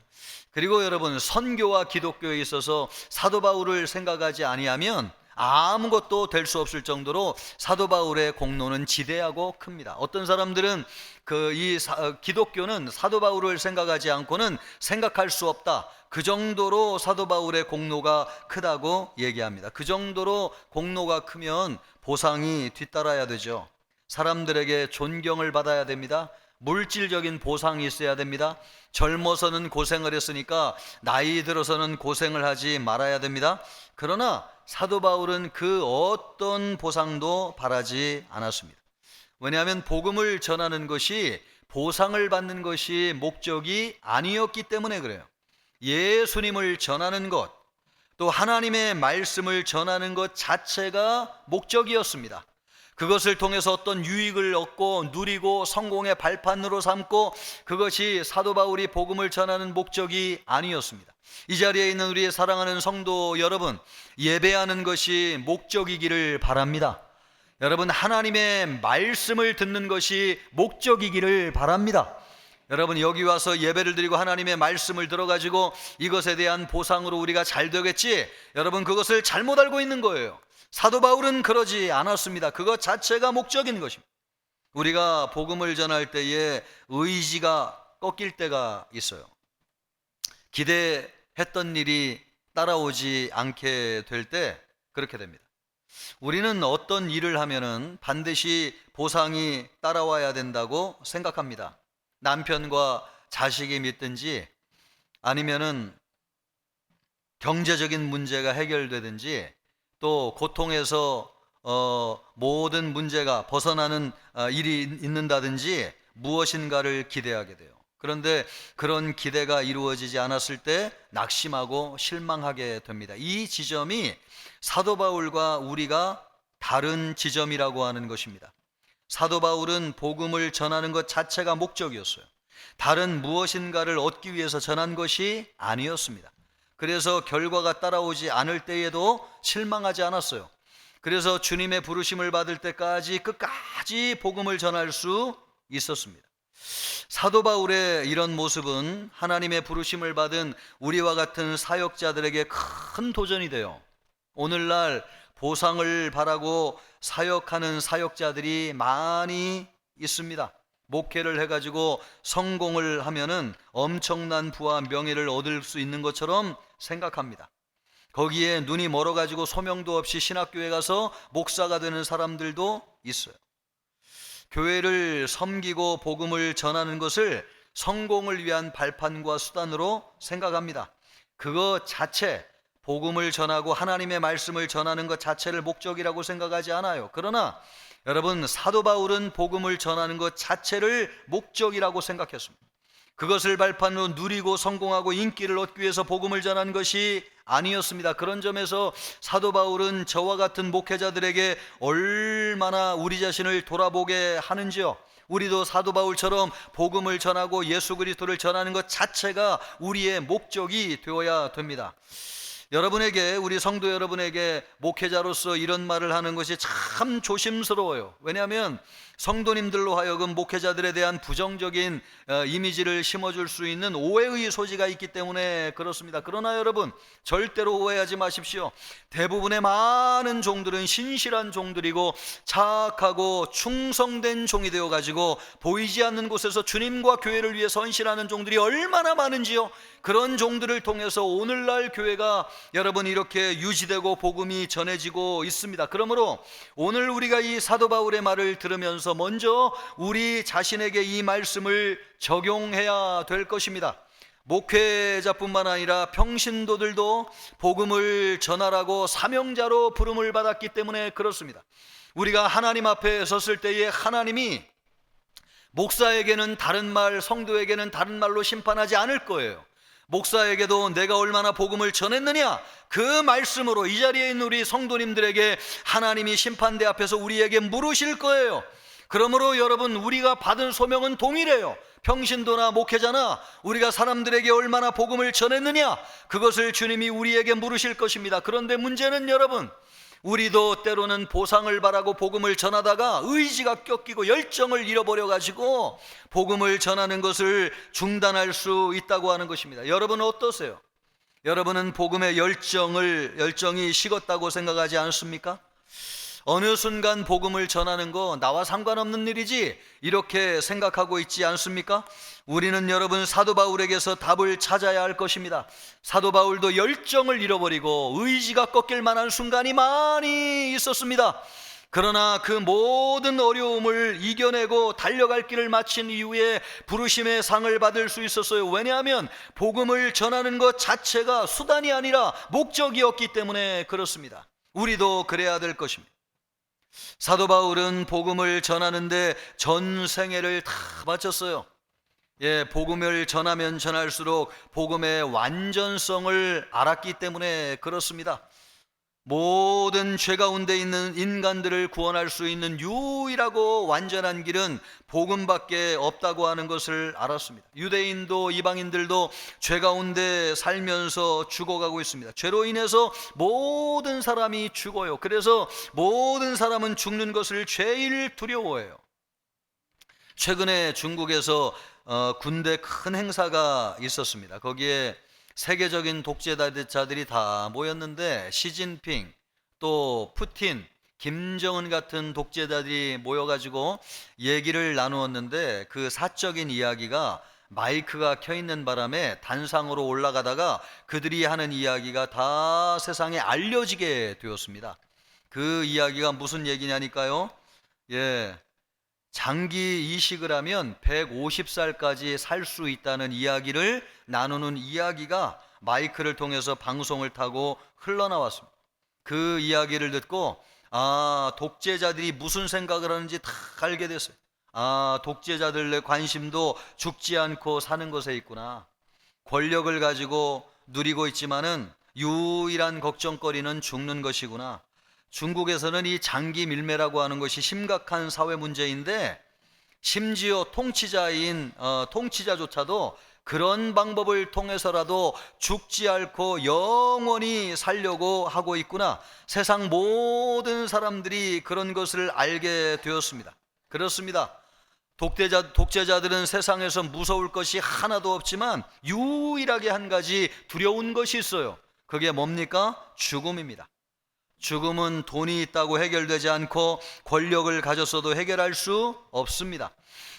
그리고 여러분, 선교와 기독교에 있어서 사도 바울을 생각하지 아니하면 아무것도 될 수 없을 정도로 사도 바울의 공로는 지대하고 큽니다. 어떤 사람들은 기독교는 사도 바울을 생각하지 않고는 생각할 수 없다, 그 정도로 사도 바울의 공로가 크다고 얘기합니다. 그 정도로 공로가 크면 보상이 뒤따라야 되죠. 사람들에게 존경을 받아야 됩니다. 물질적인 보상이 있어야 됩니다. 젊어서는 고생을 했으니까 나이 들어서는 고생을 하지 말아야 됩니다. 그러나 사도 바울은 그 어떤 보상도 바라지 않았습니다. 왜냐하면 복음을 전하는 것이 보상을 받는 것이 목적이 아니었기 때문에 그래요. 예수님을 전하는 것, 또 하나님의 말씀을 전하는 것 자체가 목적이었습니다. 그것을 통해서 어떤 유익을 얻고 누리고 성공의 발판으로 삼고, 그것이 사도 바울이 복음을 전하는 목적이 아니었습니다. 이 자리에 있는 우리의 사랑하는 성도 여러분, 예배하는 것이 목적이기를 바랍니다. 여러분, 하나님의 말씀을 듣는 것이 목적이기를 바랍니다. 여러분, 여기 와서 예배를 드리고 하나님의 말씀을 들어가지고 이것에 대한 보상으로 우리가 잘 되겠지, 여러분, 그것을 잘못 알고 있는 거예요. 사도 바울은 그러지 않았습니다. 그것 자체가 목적인 것입니다. 우리가 복음을 전할 때에 의지가 꺾일 때가 있어요. 기대했던 일이 따라오지 않게 될 때 그렇게 됩니다. 우리는 어떤 일을 하면은 반드시 보상이 따라와야 된다고 생각합니다. 남편과 자식이 믿든지 아니면은 경제적인 문제가 해결되든지 또 고통에서 모든 문제가 벗어나는 일이 있는다든지 무엇인가를 기대하게 돼요. 그런데 그런 기대가 이루어지지 않았을 때 낙심하고 실망하게 됩니다. 이 지점이 사도 바울과 우리가 다른 지점이라고 하는 것입니다. 사도 바울은 복음을 전하는 것 자체가 목적이었어요. 다른 무엇인가를 얻기 위해서 전한 것이 아니었습니다. 그래서 결과가 따라오지 않을 때에도 실망하지 않았어요. 그래서 주님의 부르심을 받을 때까지 끝까지 복음을 전할 수 있었습니다. 사도 바울의 이런 모습은 하나님의 부르심을 받은 우리와 같은 사역자들에게 큰 도전이 돼요. 오늘날 보상을 바라고 사역하는 사역자들이 많이 있습니다. 목회를 해가지고 성공을 하면은 엄청난 부와 명예를 얻을 수 있는 것처럼 생각합니다. 거기에 눈이 멀어가지고 소명도 없이 신학교에 가서 목사가 되는 사람들도 있어요. 교회를 섬기고 복음을 전하는 것을 성공을 위한 발판과 수단으로 생각합니다. 그것 자체, 복음을 전하고 하나님의 말씀을 전하는 것 자체를 목적이라고 생각하지 않아요. 그러나 여러분, 사도 바울은 복음을 전하는 것 자체를 목적이라고 생각했습니다. 그것을 발판으로 누리고 성공하고 인기를 얻기 위해서 복음을 전한 것이 아니었습니다. 그런 점에서 사도 바울은 저와 같은 목회자들에게 얼마나 우리 자신을 돌아보게 하는지요. 우리도 사도 바울처럼 복음을 전하고 예수 그리스도를 전하는 것 자체가 우리의 목적이 되어야 됩니다. 여러분에게, 우리 성도 여러분에게 목회자로서 이런 말을 하는 것이 참 조심스러워요. 왜냐하면 성도님들로 하여금 목회자들에 대한 부정적인 이미지를 심어줄 수 있는 오해의 소지가 있기 때문에 그렇습니다. 그러나 여러분, 절대로 오해하지 마십시오. 대부분의 많은 종들은 신실한 종들이고 착하고 충성된 종이 되어가지고 보이지 않는 곳에서 주님과 교회를 위해 헌신하는 종들이 얼마나 많은지요. 그런 종들을 통해서 오늘날 교회가 여러분 이렇게 유지되고 복음이 전해지고 있습니다. 그러므로 오늘 우리가 이 사도 바울의 말을 들으면서 먼저 우리 자신에게 이 말씀을 적용해야 될 것입니다. 목회자뿐만 아니라 평신도들도 복음을 전하라고 사명자로 부름을 받았기 때문에 그렇습니다. 우리가 하나님 앞에 섰을 때에 하나님이 목사에게는 다른 말, 성도에게는 다른 말로 심판하지 않을 거예요. 목사에게도 내가 얼마나 복음을 전했느냐, 그 말씀으로 이 자리에 있는 우리 성도님들에게 하나님이 심판대 앞에서 우리에게 물으실 거예요. 그러므로 여러분, 우리가 받은 소명은 동일해요. 평신도나 목회자나 우리가 사람들에게 얼마나 복음을 전했느냐, 그것을 주님이 우리에게 물으실 것입니다. 그런데 문제는 여러분, 우리도 때로는 보상을 바라고 복음을 전하다가 의지가 꺾이고 열정을 잃어버려가지고 복음을 전하는 것을 중단할 수 있다고 하는 것입니다. 여러분은 어떠세요? 여러분은 복음의 열정이 식었다고 생각하지 않습니까? 어느 순간 복음을 전하는 거 나와 상관없는 일이지 이렇게 생각하고 있지 않습니까? 우리는 여러분 사도 바울에게서 답을 찾아야 할 것입니다. 사도 바울도 열정을 잃어버리고 의지가 꺾일 만한 순간이 많이 있었습니다. 그러나 그 모든 어려움을 이겨내고 달려갈 길을 마친 이후에 부르심의 상을 받을 수 있었어요. 왜냐하면 복음을 전하는 것 자체가 수단이 아니라 목적이었기 때문에 그렇습니다. 우리도 그래야 될 것입니다. 사도 바울은 복음을 전하는데 전 생애를 다 바쳤어요. 복음을 전하면 전할수록 복음의 완전성을 알았기 때문에 그렇습니다. 모든 죄 가운데 있는 인간들을 구원할 수 있는 유일하고 완전한 길은 복음밖에 없다고 하는 것을 알았습니다. 유대인도 이방인들도 죄 가운데 살면서 죽어가고 있습니다. 죄로 인해서 모든 사람이 죽어요. 그래서 모든 사람은 죽는 것을 제일 두려워해요. 최근에 중국에서 군대 큰 행사가 있었습니다. 거기에 세계적인 독재자들이 다 모였는데 시진핑, 또 푸틴, 김정은 같은 독재자들이 모여가지고 얘기를 나누었는데 그 사적인 이야기가 마이크가 켜있는 바람에 단상으로 올라가다가 그들이 하는 이야기가 다 세상에 알려지게 되었습니다. 그 이야기가 무슨 얘기냐니까요. 장기 이식을 하면 150살까지 살 수 있다는 이야기를 나누는 이야기가 마이크를 통해서 방송을 타고 흘러나왔습니다. 그 이야기를 듣고 독재자들이 무슨 생각을 하는지 다 알게 됐어요. 독재자들의 관심도 죽지 않고 사는 것에 있구나. 권력을 가지고 누리고 있지만은 유일한 걱정거리는 죽는 것이구나. 중국에서는 이 장기 밀매라고 하는 것이 심각한 사회 문제인데 심지어 통치자조차도 그런 방법을 통해서라도 죽지 않고 영원히 살려고 하고 있구나. 세상 모든 사람들이 그런 것을 알게 되었습니다. 그렇습니다. 독재자들은 세상에서 무서울 것이 하나도 없지만 유일하게 한 가지 두려운 것이 있어요. 그게 뭡니까? 죽음입니다. 죽음은 돈이 있다고 해결되지 않고 권력을 가졌어도 해결할 수 없습니다.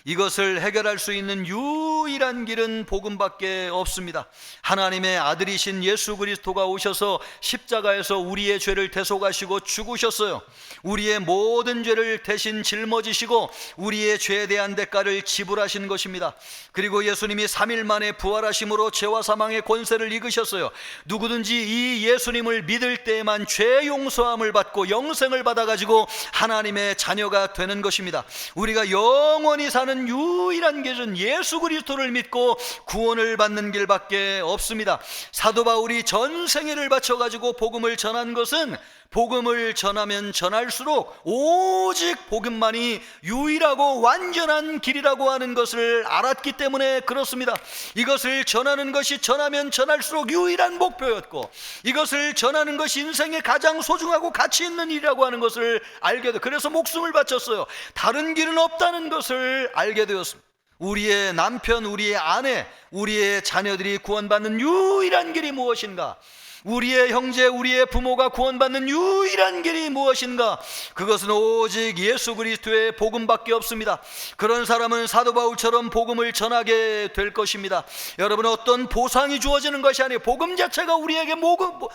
이것을 해결할 수 있는 유일한 길은 복음밖에 없습니다. 하나님의 아들이신 예수 그리스도가 오셔서 십자가에서 우리의 죄를 대속하시고 죽으셨어요. 우리의 모든 죄를 대신 짊어지시고 우리의 죄에 대한 대가를 지불하신 것입니다. 그리고 예수님이 3일 만에 부활하심으로 죄와 사망의 권세를 이기셨어요. 누구든지 이 예수님을 믿을 때에만 죄 용서함을 받고 영생을 받아가지고 하나님의 자녀가 되는 것입니다. 우리가 영원히 사람이 사는 유일한 길은 예수 그리스도를 믿고 구원을 받는 길밖에 없습니다. 사도 바울이 전 생애를 바쳐가지고 복음을 전한 것은 복음을 전하면 전할수록 오직 복음만이 유일하고 완전한 길이라고 하는 것을 알았기 때문에 그렇습니다. 이것을 전하는 것이 전하면 전할수록 유일한 목표였고, 이것을 전하는 것이 인생에 가장 소중하고 가치 있는 일이라고 하는 것을 알게 되었어요. 그래서 목숨을 바쳤어요. 다른 길은 없다는 것을 알게 되었습니다. 우리의 남편, 우리의 아내, 우리의 자녀들이 구원받는 유일한 길이 무엇인가? 우리의 형제, 우리의 부모가 구원받는 유일한 길이 무엇인가? 그것은 오직 예수 그리스도의 복음밖에 없습니다. 그런 사람은 사도 바울처럼 복음을 전하게 될 것입니다. 여러분, 어떤 보상이 주어지는 것이 아니에요. 복음 자체가 우리에게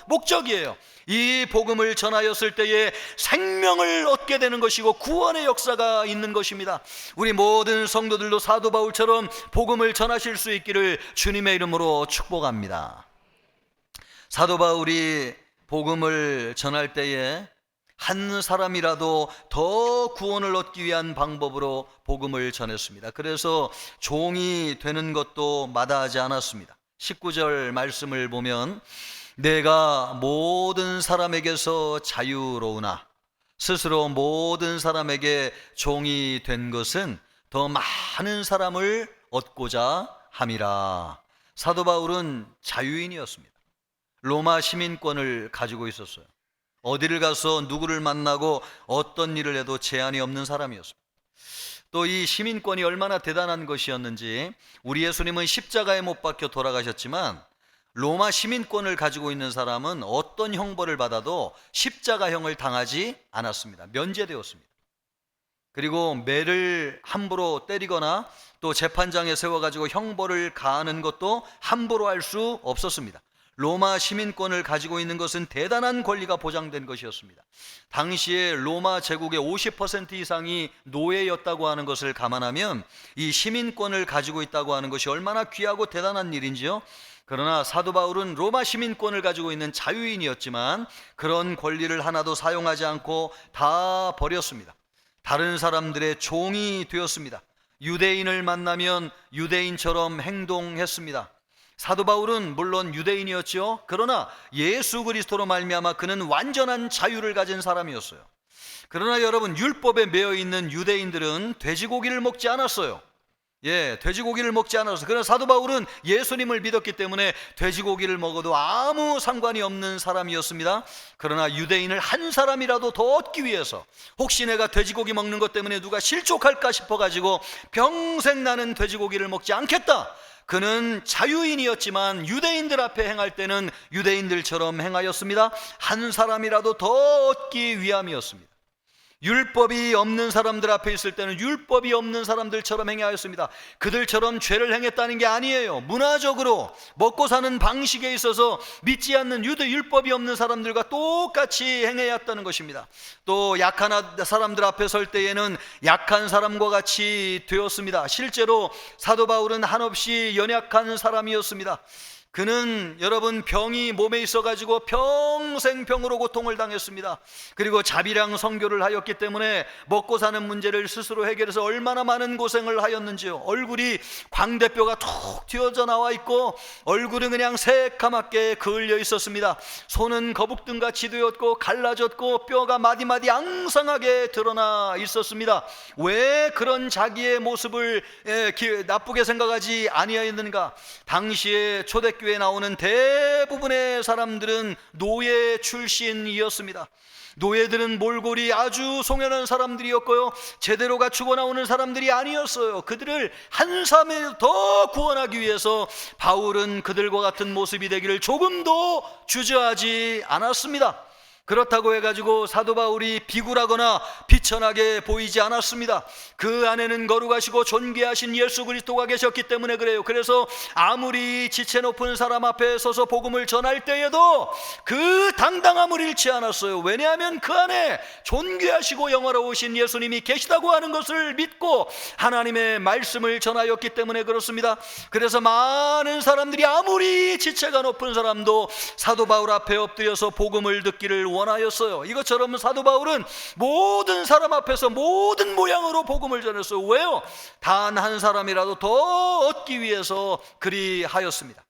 목적이에요. 이 복음을 전하였을 때에 생명을 얻게 되는 것이고 구원의 역사가 있는 것입니다. 우리 모든 성도들도 사도 바울처럼 복음을 전하실 수 있기를 주님의 이름으로 축복합니다. 사도 바울이 복음을 전할 때에 한 사람이라도 더 구원을 얻기 위한 방법으로 복음을 전했습니다. 그래서 종이 되는 것도 마다하지 않았습니다. 19절 말씀을 보면 내가 모든 사람에게서 자유로우나 스스로 모든 사람에게 종이 된 것은 더 많은 사람을 얻고자 함이라. 사도 바울은 자유인이었습니다. 로마 시민권을 가지고 있었어요. 어디를 가서 누구를 만나고 어떤 일을 해도 제한이 없는 사람이었습니다. 또 이 시민권이 얼마나 대단한 것이었는지, 우리 예수님은 십자가에 못 박혀 돌아가셨지만 로마 시민권을 가지고 있는 사람은 어떤 형벌을 받아도 십자가형을 당하지 않았습니다. 면제되었습니다. 그리고 매를 함부로 때리거나 또 재판장에 세워가지고 형벌을 가하는 것도 함부로 할 수 없었습니다. 로마 시민권을 가지고 있는 것은 대단한 권리가 보장된 것이었습니다. 당시에 로마 제국의 50% 이상이 노예였다고 하는 것을 감안하면 이 시민권을 가지고 있다고 하는 것이 얼마나 귀하고 대단한 일인지요. 그러나 사도 바울은 로마 시민권을 가지고 있는 자유인이었지만 그런 권리를 하나도 사용하지 않고 다 버렸습니다. 다른 사람들의 종이 되었습니다. 유대인을 만나면 유대인처럼 행동했습니다. 사도 바울은 물론 유대인이었죠. 그러나 예수 그리스도로 말미암아 그는 완전한 자유를 가진 사람이었어요. 그러나 여러분, 율법에 매여 있는 유대인들은 돼지고기를 먹지 않았어요. 돼지고기를 먹지 않았어요. 그러나 사도 바울은 예수님을 믿었기 때문에 돼지고기를 먹어도 아무 상관이 없는 사람이었습니다. 그러나 유대인을 한 사람이라도 더 얻기 위해서, 혹시 내가 돼지고기 먹는 것 때문에 누가 실족할까 싶어가지고 평생 나는 돼지고기를 먹지 않겠다. 그는 자유인이었지만 유대인들 앞에 행할 때는 유대인들처럼 행하였습니다. 한 사람이라도 더 얻기 위함이었습니다. 율법이 없는 사람들 앞에 있을 때는 율법이 없는 사람들처럼 행하였습니다. 그들처럼 죄를 행했다는 게 아니에요. 문화적으로 먹고 사는 방식에 있어서 믿지 않는 율법이 없는 사람들과 똑같이 행해야 했다는 것입니다. 또 약한 사람들 앞에 설 때에는 약한 사람과 같이 되었습니다. 실제로 사도 바울은 한없이 연약한 사람이었습니다. 그는 여러분 병이 몸에 있어가지고 평생 병으로 고통을 당했습니다. 그리고 자비랑 선교를 하였기 때문에 먹고 사는 문제를 스스로 해결해서 얼마나 많은 고생을 하였는지요. 얼굴이 광대뼈가 툭 튀어져 나와 있고 얼굴은 그냥 새까맣게 그을려 있었습니다. 손은 거북등같이 되었고 갈라졌고 뼈가 마디마디 앙상하게 드러나 있었습니다. 왜 그런 자기의 모습을 나쁘게 생각하지 아니하였는가? 당시에 초대교회에 나오는 대부분의 사람들은 노예 출신이었습니다. 노예들은 몰골이 아주 송연한 사람들이었고요, 제대로 갖추고 나오는 사람들이 아니었어요. 그들을 한 사람을 더 구원하기 위해서 바울은 그들과 같은 모습이 되기를 조금도 주저하지 않았습니다. 그렇다고 해가지고 사도 바울이 비굴하거나 비천하게 보이지 않았습니다. 그 안에는 거룩하시고 존귀하신 예수 그리스도가 계셨기 때문에 그래요. 그래서 아무리 지체 높은 사람 앞에 서서 복음을 전할 때에도 그 당당함을 잃지 않았어요. 왜냐하면 그 안에 존귀하시고 영화로우신 예수님이 계시다고 하는 것을 믿고 하나님의 말씀을 전하였기 때문에 그렇습니다. 그래서 많은 사람들이 아무리 지체가 높은 사람도 사도 바울 앞에 엎드려서 복음을 듣기를 원하였어요. 이것처럼 사도 바울은 모든 사람 앞에서 모든 모양으로 복음을 전했어요. 왜요? 단 한 사람이라도 더 얻기 위해서 그리하였습니다.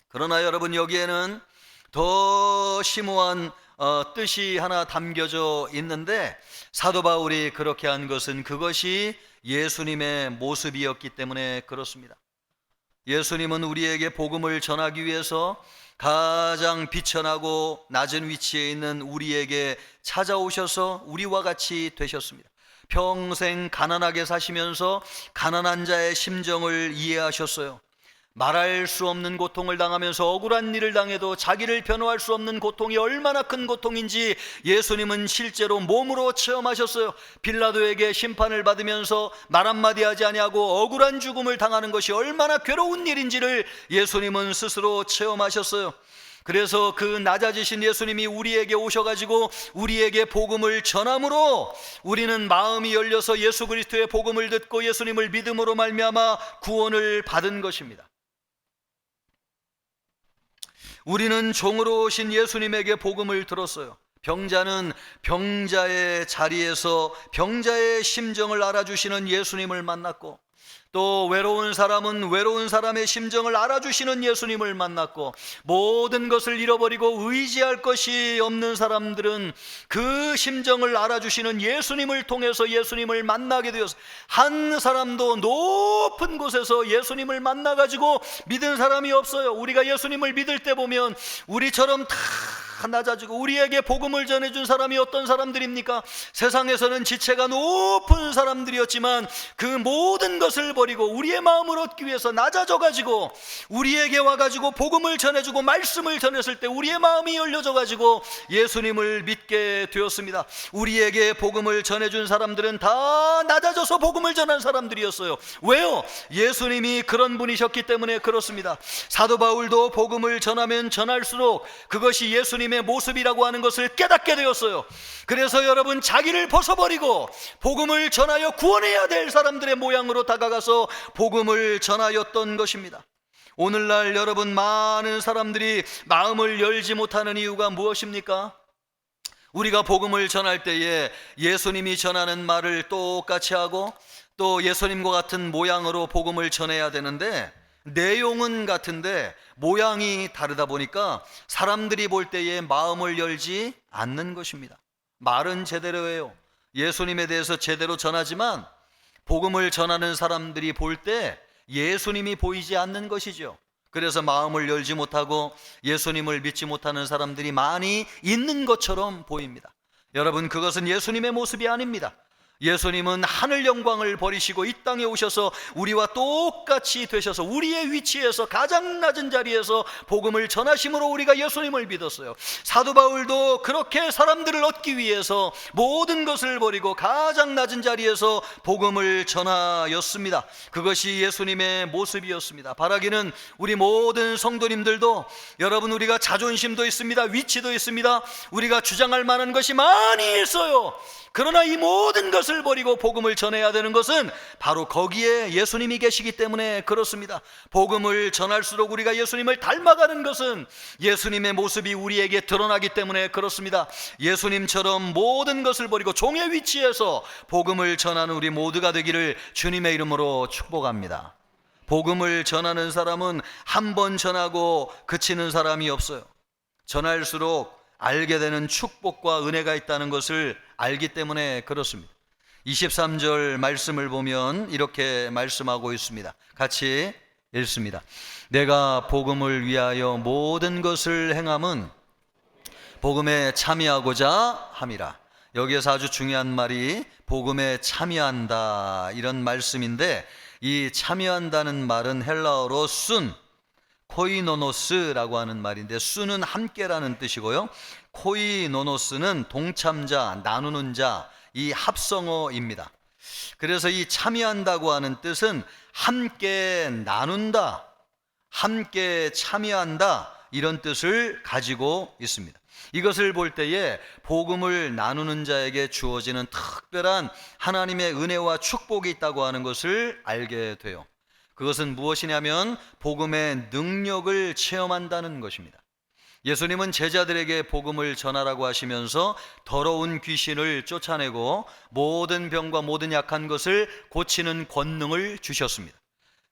그러나 여러분, 여기에는 더 심오한 뜻이 하나 담겨져 있는데, 사도 바울이 그렇게 한 것은 그것이 예수님의 모습이었기 때문에 그렇습니다. 예수님은 우리에게 복음을 전하기 위해서 가장 비천하고 낮은 위치에 있는 우리에게 찾아오셔서 우리와 같이 되셨습니다. 평생 가난하게 사시면서 가난한 자의 심정을 이해하셨어요. 말할 수 없는 고통을 당하면서 억울한 일을 당해도 자기를 변호할 수 없는 고통이 얼마나 큰 고통인지 예수님은 실제로 몸으로 체험하셨어요. 빌라도에게 심판을 받으면서 말 한마디 하지 아니하고 억울한 죽음을 당하는 것이 얼마나 괴로운 일인지를 예수님은 스스로 체험하셨어요. 그래서 그 낮아지신 예수님이 우리에게 오셔가지고 우리에게 복음을 전함으로 우리는 마음이 열려서 예수 그리스도의 복음을 듣고 예수님을 믿음으로 말미암아 구원을 받은 것입니다. 우리는 종으로 오신 예수님에게 복음을 들었어요. 병자는 병자의 자리에서 병자의 심정을 알아주시는 예수님을 만났고, 또 외로운 사람은 외로운 사람의 심정을 알아주시는 예수님을 만났고, 모든 것을 잃어버리고 의지할 것이 없는 사람들은 그 심정을 알아주시는 예수님을 통해서 예수님을 만나게 되었어요. 한 사람도 높은 곳에서 예수님을 만나가지고 믿은 사람이 없어요. 우리가 예수님을 믿을 때 보면 우리처럼 다 낮아지고, 우리에게 복음을 전해준 사람이 어떤 사람들입니까? 세상에서는 지체가 높은 사람들이었지만 그 모든 것을 버리고 우리의 마음을 얻기 위해서 낮아져가지고 우리에게 와가지고 복음을 전해주고 말씀을 전했을 때 우리의 마음이 열려져가지고 예수님을 믿게 되었습니다. 우리에게 복음을 전해준 사람들은 다 낮아져서 복음을 전한 사람들이었어요. 왜요? 예수님이 그런 분이셨기 때문에 그렇습니다. 사도 바울도 복음을 전하면 전할수록 그것이 예수님의 모습이라고 하는 것을 깨닫게 되었어요. 그래서 여러분, 자기를 벗어버리고 복음을 전하여 구원해야 될 사람들의 모양으로 다가가서 복음을 전하였던 것입니다. 오늘날 여러분, 많은 사람들이 마음을 열지 못하는 이유가 무엇입니까? 우리가 복음을 전할 때에 예수님이 전하는 말을 똑같이 하고 또 예수님과 같은 모양으로 복음을 전해야 되는데, 내용은 같은데 모양이 다르다 보니까 사람들이 볼 때에 마음을 열지 않는 것입니다. 말은 제대로 해요. 예수님에 대해서 제대로 전하지만 복음을 전하는 사람들이 볼 때 예수님이 보이지 않는 것이죠. 그래서 마음을 열지 못하고 예수님을 믿지 못하는 사람들이 많이 있는 것처럼 보입니다. 여러분, 그것은 예수님의 모습이 아닙니다. 예수님은 하늘 영광을 버리시고 이 땅에 오셔서 우리와 똑같이 되셔서 우리의 위치에서 가장 낮은 자리에서 복음을 전하심으로 우리가 예수님을 믿었어요. 사도 바울도 그렇게 사람들을 얻기 위해서 모든 것을 버리고 가장 낮은 자리에서 복음을 전하였습니다. 그것이 예수님의 모습이었습니다. 바라기는 우리 모든 성도님들도, 여러분, 우리가 자존심도 있습니다. 위치도 있습니다. 우리가 주장할 만한 것이 많이 있어요. 그러나 이 모든 것을 버리고 복음을 전해야 되는 것은 바로 거기에 예수님이 계시기 때문에 그렇습니다. 복음을 전할수록 우리가 예수님을 닮아가는 것은 예수님의 모습이 우리에게 드러나기 때문에 그렇습니다. 예수님처럼 모든 것을 버리고 종의 위치에서 복음을 전하는 우리 모두가 되기를 주님의 이름으로 축복합니다. 복음을 전하는 사람은 한 번 전하고 그치는 사람이 없어요. 전할수록 알게 되는 축복과 은혜가 있다는 것을 알기 때문에 그렇습니다. 23절 말씀을 보면 이렇게 말씀하고 있습니다. 같이 읽습니다. 내가 복음을 위하여 모든 것을 행함은 복음에 참여하고자 함이라. 여기에서 아주 중요한 말이 복음에 참여한다, 이런 말씀인데, 이 참여한다는 말은 헬라어로 순, 코이노노스라고 하는 말인데, 순은 함께라는 뜻이고요, 코이노노스는 동참자, 나누는 자, 이 합성어입니다. 그래서 이 참여한다고 하는 뜻은 함께 나눈다, 함께 참여한다, 이런 뜻을 가지고 있습니다. 이것을 볼 때에 복음을 나누는 자에게 주어지는 특별한 하나님의 은혜와 축복이 있다고 하는 것을 알게 돼요. 그것은 무엇이냐면 복음의 능력을 체험한다는 것입니다. 예수님은 제자들에게 복음을 전하라고 하시면서 더러운 귀신을 쫓아내고 모든 병과 모든 약한 것을 고치는 권능을 주셨습니다.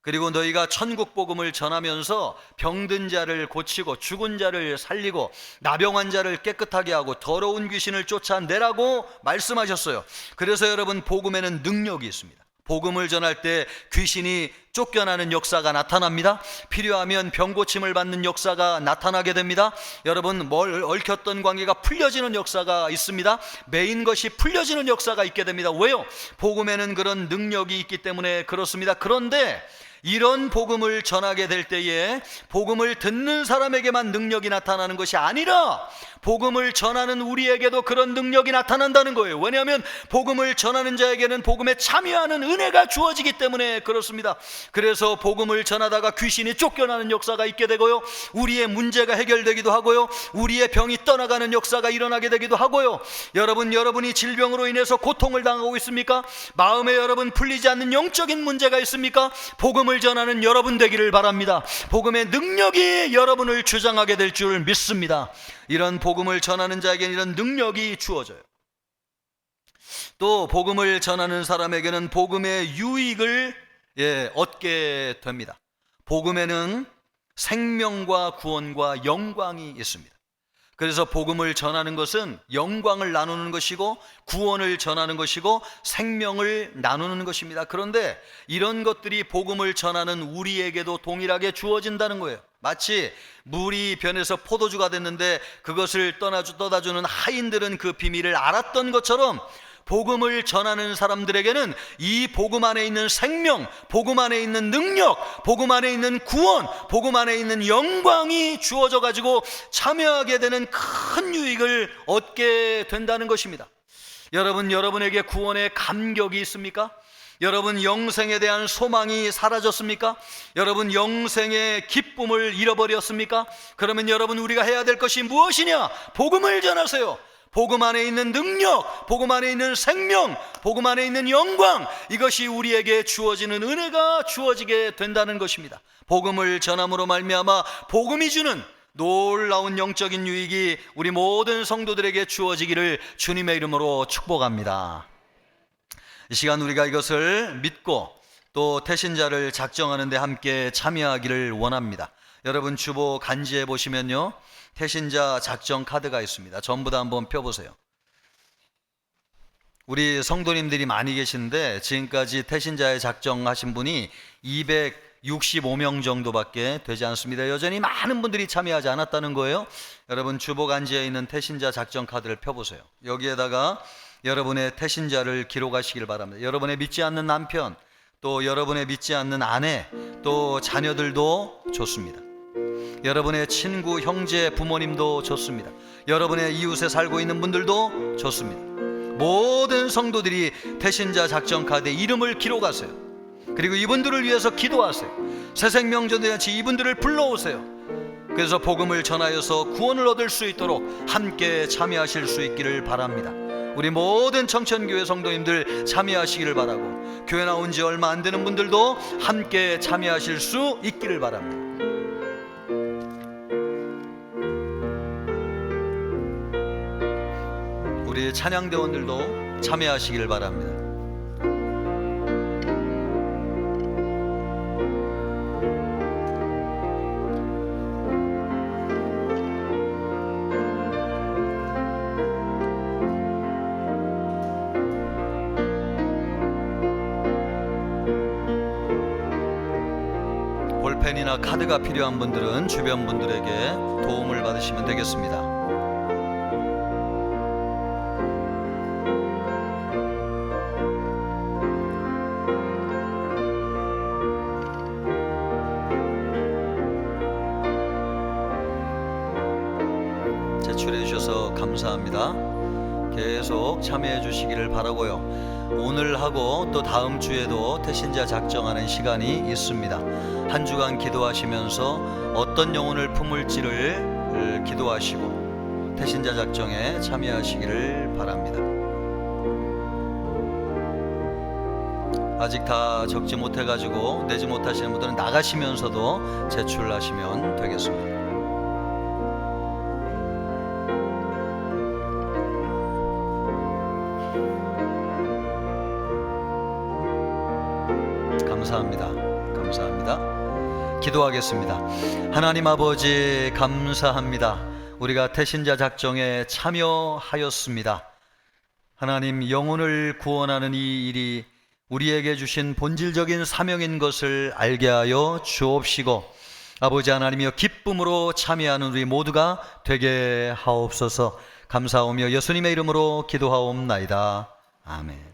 그리고 너희가 천국 복음을 전하면서 병든 자를 고치고 죽은 자를 살리고 나병한 자를 깨끗하게 하고 더러운 귀신을 쫓아내라고 말씀하셨어요. 그래서 여러분, 복음에는 능력이 있습니다. 복음을 전할 때 귀신이 쫓겨나는 역사가 나타납니다. 필요하면 병고침을 받는 역사가 나타나게 됩니다. 여러분, 얽혔던 관계가 풀려지는 역사가 있습니다. 매인 것이 풀려지는 역사가 있게 됩니다. 왜요? 복음에는 그런 능력이 있기 때문에 그렇습니다. 그런데 이런 복음을 전하게 될 때에 복음을 듣는 사람에게만 능력이 나타나는 것이 아니라 복음을 전하는 우리에게도 그런 능력이 나타난다는 거예요. 왜냐하면 복음을 전하는 자에게는 복음에 참여하는 은혜가 주어지기 때문에 그렇습니다. 그래서 복음을 전하다가 귀신이 쫓겨나는 역사가 있게 되고요, 우리의 문제가 해결되기도 하고요, 우리의 병이 떠나가는 역사가 일어나게 되기도 하고요. 여러분이 질병으로 인해서 고통을 당하고 있습니까? 마음에 여러분 풀리지 않는 영적인 문제가 있습니까? 복음을 전하는 여러분 되기를 바랍니다. 복음의 능력이 여러분을 주장하게 될 줄 믿습니다. 이런 복음을 전하는 자에게는 이런 능력이 주어져요. 또 복음을 전하는 사람에게는 복음의 유익을 얻게 됩니다. 복음에는 생명과 구원과 영광이 있습니다. 그래서 복음을 전하는 것은 영광을 나누는 것이고 구원을 전하는 것이고 생명을 나누는 것입니다. 그런데 이런 것들이 복음을 전하는 우리에게도 동일하게 주어진다는 거예요. 마치 물이 변해서 포도주가 됐는데 그것을 떠다주는 하인들은 그 비밀을 알았던 것처럼 복음을 전하는 사람들에게는 이 복음 안에 있는 생명, 복음 안에 있는 능력, 복음 안에 있는 구원, 복음 안에 있는 영광이 주어져 가지고 참여하게 되는 큰 유익을 얻게 된다는 것입니다. 여러분에게 구원의 감격이 있습니까? 여러분, 영생에 대한 소망이 사라졌습니까? 여러분, 영생의 기쁨을 잃어버렸습니까? 그러면 여러분, 우리가 해야 될 것이 무엇이냐? 복음을 전하세요. 복음 안에 있는 능력, 복음 안에 있는 생명, 복음 안에 있는 영광, 이것이 우리에게 주어지는 은혜가 주어지게 된다는 것입니다. 복음을 전함으로 말미암아 복음이 주는 놀라운 영적인 유익이 우리 모든 성도들에게 주어지기를 주님의 이름으로 축복합니다. 이 시간 우리가 이것을 믿고 또 태신자를 작정하는 데 함께 참여하기를 원합니다. 여러분, 주보 간지에 보시면요, 태신자 작정 카드가 있습니다. 전부 다 한번 펴보세요. 우리 성도님들이 많이 계신데 지금까지 태신자에 작정하신 분이 265명 정도밖에 되지 않습니다. 여전히 많은 분들이 참여하지 않았다는 거예요. 여러분, 주보 간지에 있는 태신자 작정 카드를 펴보세요. 여기에다가 여러분의 태신자를 기록하시길 바랍니다. 여러분의 믿지 않는 남편, 또 여러분의 믿지 않는 아내, 또 자녀들도 좋습니다. 여러분의 친구, 형제, 부모님도 좋습니다. 여러분의 이웃에 살고 있는 분들도 좋습니다. 모든 성도들이 태신자 작정 카드에 이름을 기록하세요. 그리고 이분들을 위해서 기도하세요. 새생명전대잔치 이분들을 불러오세요. 그래서 복음을 전하여서 구원을 얻을 수 있도록 함께 참여하실 수 있기를 바랍니다. 우리 모든 청천교회 성도님들 참여하시기를 바라고, 교회 나온 지 얼마 안 되는 분들도 함께 참여하실 수 있기를 바랍니다. 우리 찬양대원들도 참여하시기를 바랍니다. 볼펜이나 카드가 필요한 분들은 주변 분들에게 도움을 받으시면 되겠습니다. 제출해 주셔서 감사합니다. 계속 참여해 주시기를 바라고요. 오늘 하고 또 다음 주에도 태신자 작정하는 시간이 있습니다. 한 주간 기도하시면서 어떤 영혼을 품을지를 기도하시고 태신자 작정에 참여하시기를 바랍니다. 아직 다 적지 못해가지고 내지 못하시는 분들은 나가시면서도 제출하시면 되겠습니다. 감사합니다. 감사합니다. 기도하겠습니다. 하나님 아버지 감사합니다. 우리가 태신자 작정에 참여하였습니다. 하나님, 영혼을 구원하는 이 일이 우리에게 주신 본질적인 사명인 것을 알게 하여 주옵시고, 아버지 하나님이여, 기쁨으로 참여하는 우리 모두가 되게 하옵소서. 감사하오며 예수님의 이름으로 기도하옵나이다. 아멘.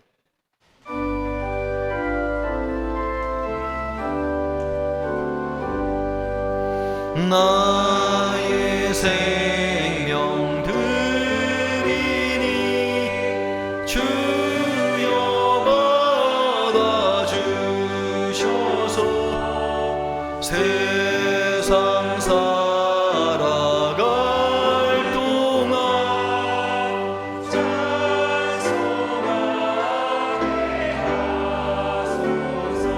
나의 생명 드리니 주여 받아주셔서 세상 살아갈 동안 찬송하게 하소서.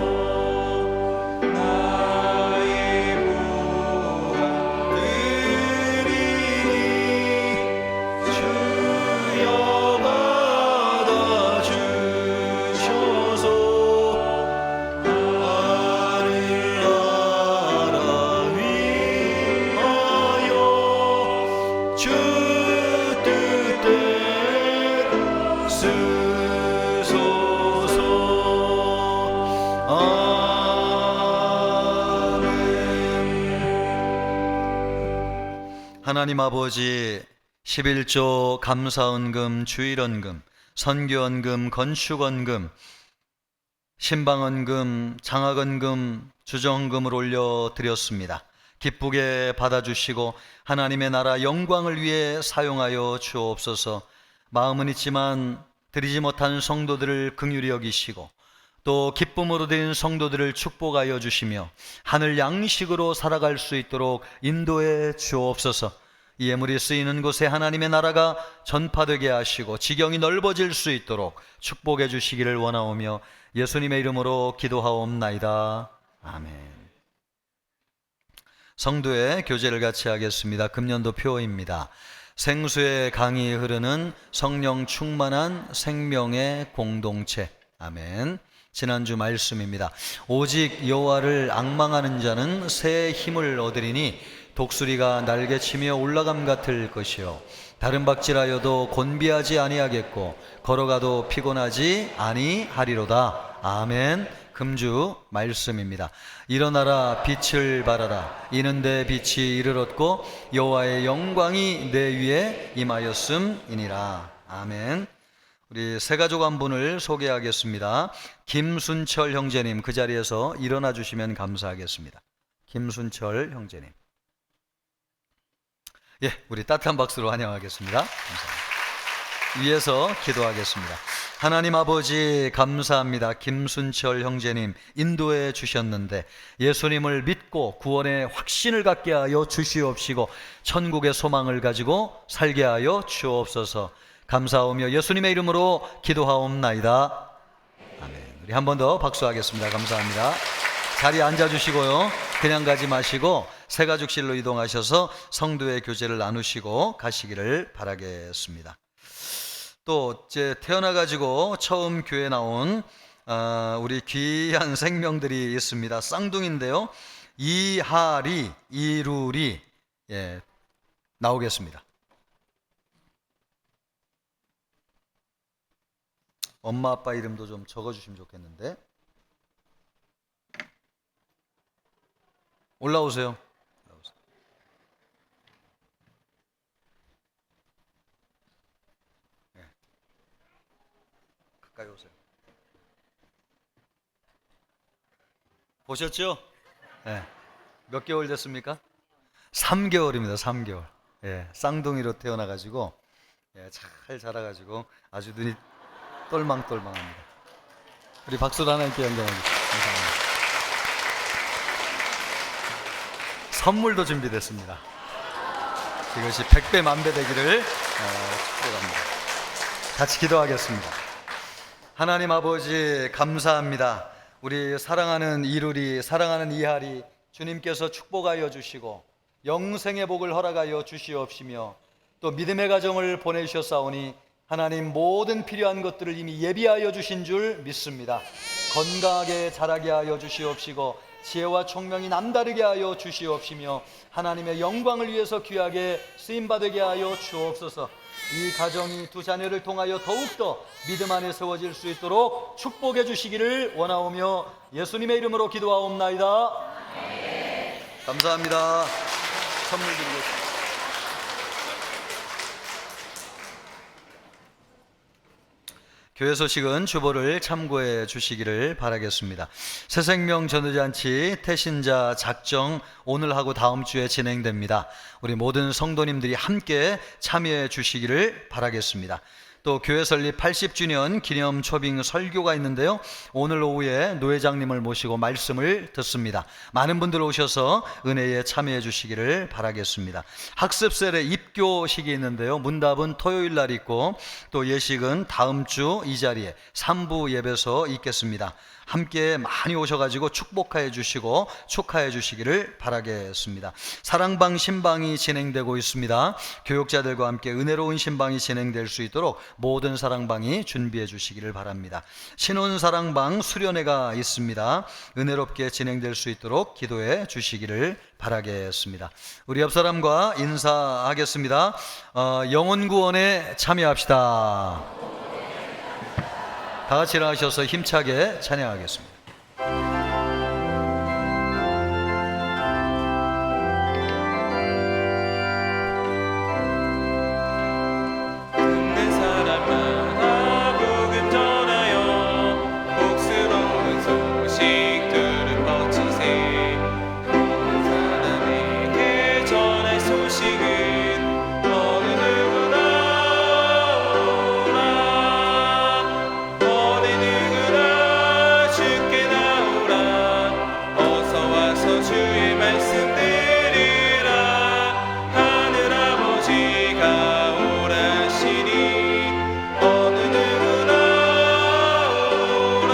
나의 보람 드리니 주여 받아주셔서 하늘 나라 위하여 주 뜻대로 쓰소서. 아멘. 하나님 아버지, 11조 감사헌금, 주일헌금, 선교헌금, 건축헌금, 신방헌금, 장학헌금, 주정헌금을 올려드렸습니다. 기쁘게 받아주시고 하나님의 나라 영광을 위해 사용하여 주옵소서. 마음은 있지만 드리지 못한 성도들을 긍휼히 여기시고, 또 기쁨으로 드린 성도들을 축복하여 주시며 하늘 양식으로 살아갈 수 있도록 인도해 주옵소서. 이 예물이 쓰이는 곳에 하나님의 나라가 전파되게 하시고 지경이 넓어질 수 있도록 축복해 주시기를 원하오며 예수님의 이름으로 기도하옵나이다. 아멘. 성도의 교제를 같이 하겠습니다. 금년도 표입니다. 생수의 강이 흐르는 성령 충만한 생명의 공동체. 아멘. 지난주 말씀입니다. 오직 여호와를 앙망하는 자는 새 힘을 얻으리니 독수리가 날개치며 올라감 같을 것이요 다른 박질하여도 곤비하지 아니하겠고 걸어가도 피곤하지 아니하리로다. 아멘. 금주 말씀입니다. 일어나라 빛을 발하라. 이는 내 빛이 이르렀고 여호와의 영광이 내 위에 임하였음이니라. 아멘. 우리 세 가족 한 분을 소개하겠습니다. 김순철 형제님, 그 자리에서 일어나 주시면 감사하겠습니다. 김순철 형제님. 예, 우리 따뜻한 박수로 환영하겠습니다. 감사합니다. 위에서 기도하겠습니다. 하나님 아버지 감사합니다. 김순철 형제님 인도해 주셨는데 예수님을 믿고 구원의 확신을 갖게 하여 주시옵시고 천국의 소망을 가지고 살게 하여 주옵소서. 감사하오며 예수님의 이름으로 기도하옵나이다. 아멘. 우리 한 번 더 박수하겠습니다. 감사합니다. 자리에 앉아주시고요. 그냥 가지 마시고 새가족실로 이동하셔서 성도의 교제를 나누시고 가시기를 바라겠습니다. 또 이제 태어나가지고 처음 교회 나온 우리 귀한 생명들이 있습니다. 쌍둥이인데요. 이하리, 이루리 나오겠습니다. 엄마 아빠 이름도 좀 적어주시면 좋겠는데. 올라오세요. 네. 가까이 오세요. 보셨죠? 네. 몇 개월 됐습니까? 3개월입니다. 3개월. 예, 쌍둥이로 태어나가지고 잘 자라가지고 아주 눈이 똘망똘망합니다. 우리 박수로 하나님께 영광하겠습니다. 감사합니다. 선물도 준비됐습니다. 이것이 100배 만배 되기를 축복합니다. 같이 기도하겠습니다. 하나님 아버지 감사합니다. 우리 사랑하는 이루리, 사랑하는 이하리 주님께서 축복하여 주시고 영생의 복을 허락하여 주시옵시며 또 믿음의 가정을 보내주셨사오니 하나님 모든 필요한 것들을 이미 예비하여 주신 줄 믿습니다. 건강하게 자라게 하여 주시옵시고 지혜와 총명이 남다르게 하여 주시옵시며 하나님의 영광을 위해서 귀하게 쓰임받게 하여 주옵소서. 이 가정이 두 자녀를 통하여 더욱더 믿음 안에 세워질 수 있도록 축복해 주시기를 원하오며 예수님의 이름으로 기도하옵나이다. 감사합니다. 선물 드리겠습니다. 교회 소식은 주보를 참고해 주시기를 바라겠습니다. 새생명 전우잔치 태신자 작정 오늘하고 다음 주에 진행됩니다. 우리 모든 성도님들이 함께 참여해 주시기를 바라겠습니다. 또 교회 설립 80주년 기념 초빙 설교가 있는데요, 오늘 오후에 노회장님을 모시고 말씀을 듣습니다. 많은 분들 오셔서 은혜에 참여해 주시기를 바라겠습니다. 학습셀의 입교식이 있는데요, 문답은 토요일 날 있고 또 예식은 다음 주 이 자리에 3부 예배소 있겠습니다. 함께 많이 오셔가지고 축복해 주시고 축하해 주시기를 바라겠습니다. 사랑방 신방이 진행되고 있습니다. 교육자들과 함께 은혜로운 신방이 진행될 수 있도록 모든 사랑방이 준비해 주시기를 바랍니다. 신혼사랑방 수련회가 있습니다. 은혜롭게 진행될 수 있도록 기도해 주시기를 바라겠습니다. 우리 옆사람과 인사하겠습니다. 영혼구원에 참여합시다. 다 같이 일어나셔서 힘차게 찬양하겠습니다. 듣는 사람마다 복음 전하여 복스러운 소식들을 퍼치세. 모든 사람에게 전할 소식은 어느 누구나 오라. 어느 누구나 주께 나오라. 어서 와서 주의 말씀 들으라. 하늘 아버지가 오라시니 어느 누구나 오라.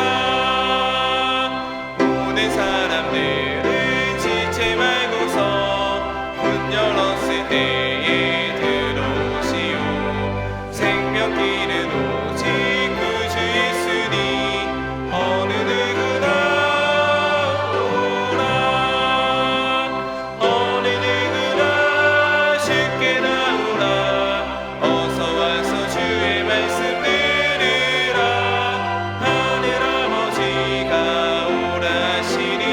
오는 사람들은 지체 말고서 문 열었을 때에 들어오시오. 생명길은 오직 구주 예수니 어느 누구나 오라. 어느 누구나 쉽게 나오라. 어서 와서 주의 말씀 들으라. 하늘 아버지가 오라시니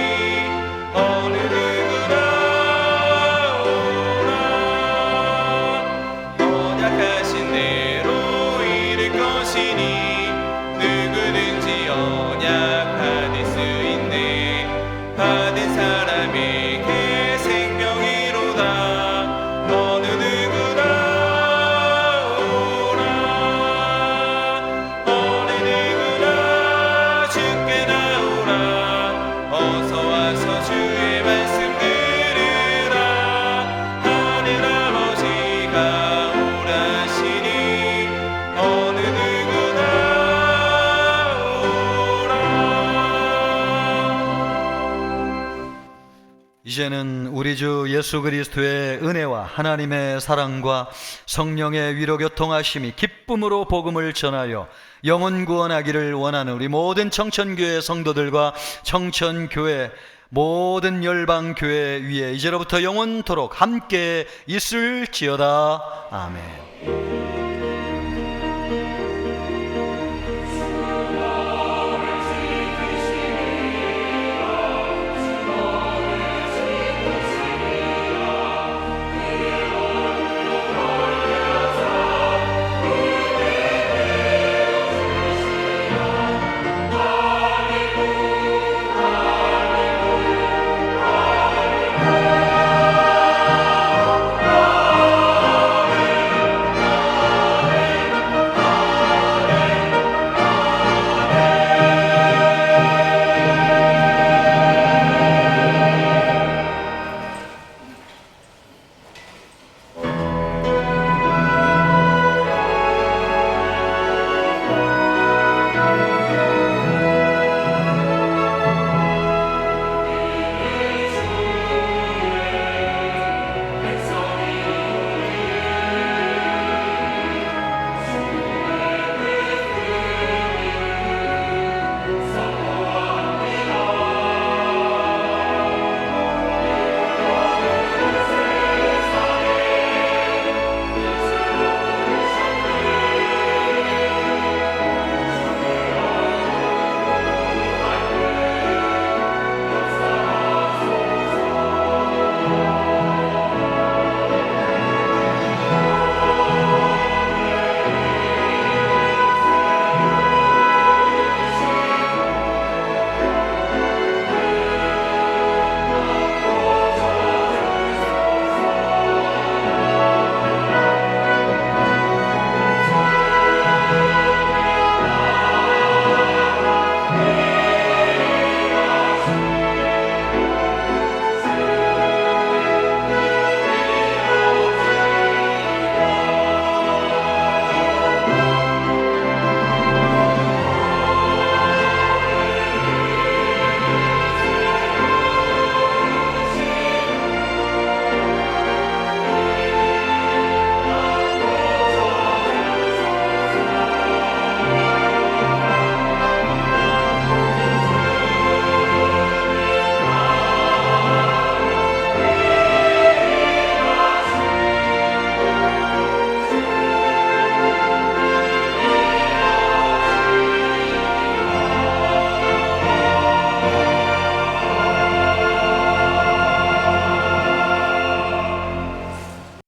어느 누구나 오라. 언약하신 대로 이룰 것이니 누구든지 언약 받을 수 있네. 받은 사람에게 생명이로다. 어느 누구나 오라. 어느 누구나 주께 나오라. 어서 와서 주의 말씀 들으라. 하늘 아버지가 오라시니 어느 누구나 오라. 이제는 우리 주 예수 그리스도의 은혜와 하나님의 사랑과 성령의 위로 교통하심이 기쁨으로 복음을 전하여 영혼 구원하기를 원하는 우리 모든 청천교회 성도들과 청천교회 모든 열방교회 위에 이제로부터 영원토록 함께 있을지어다. 아멘.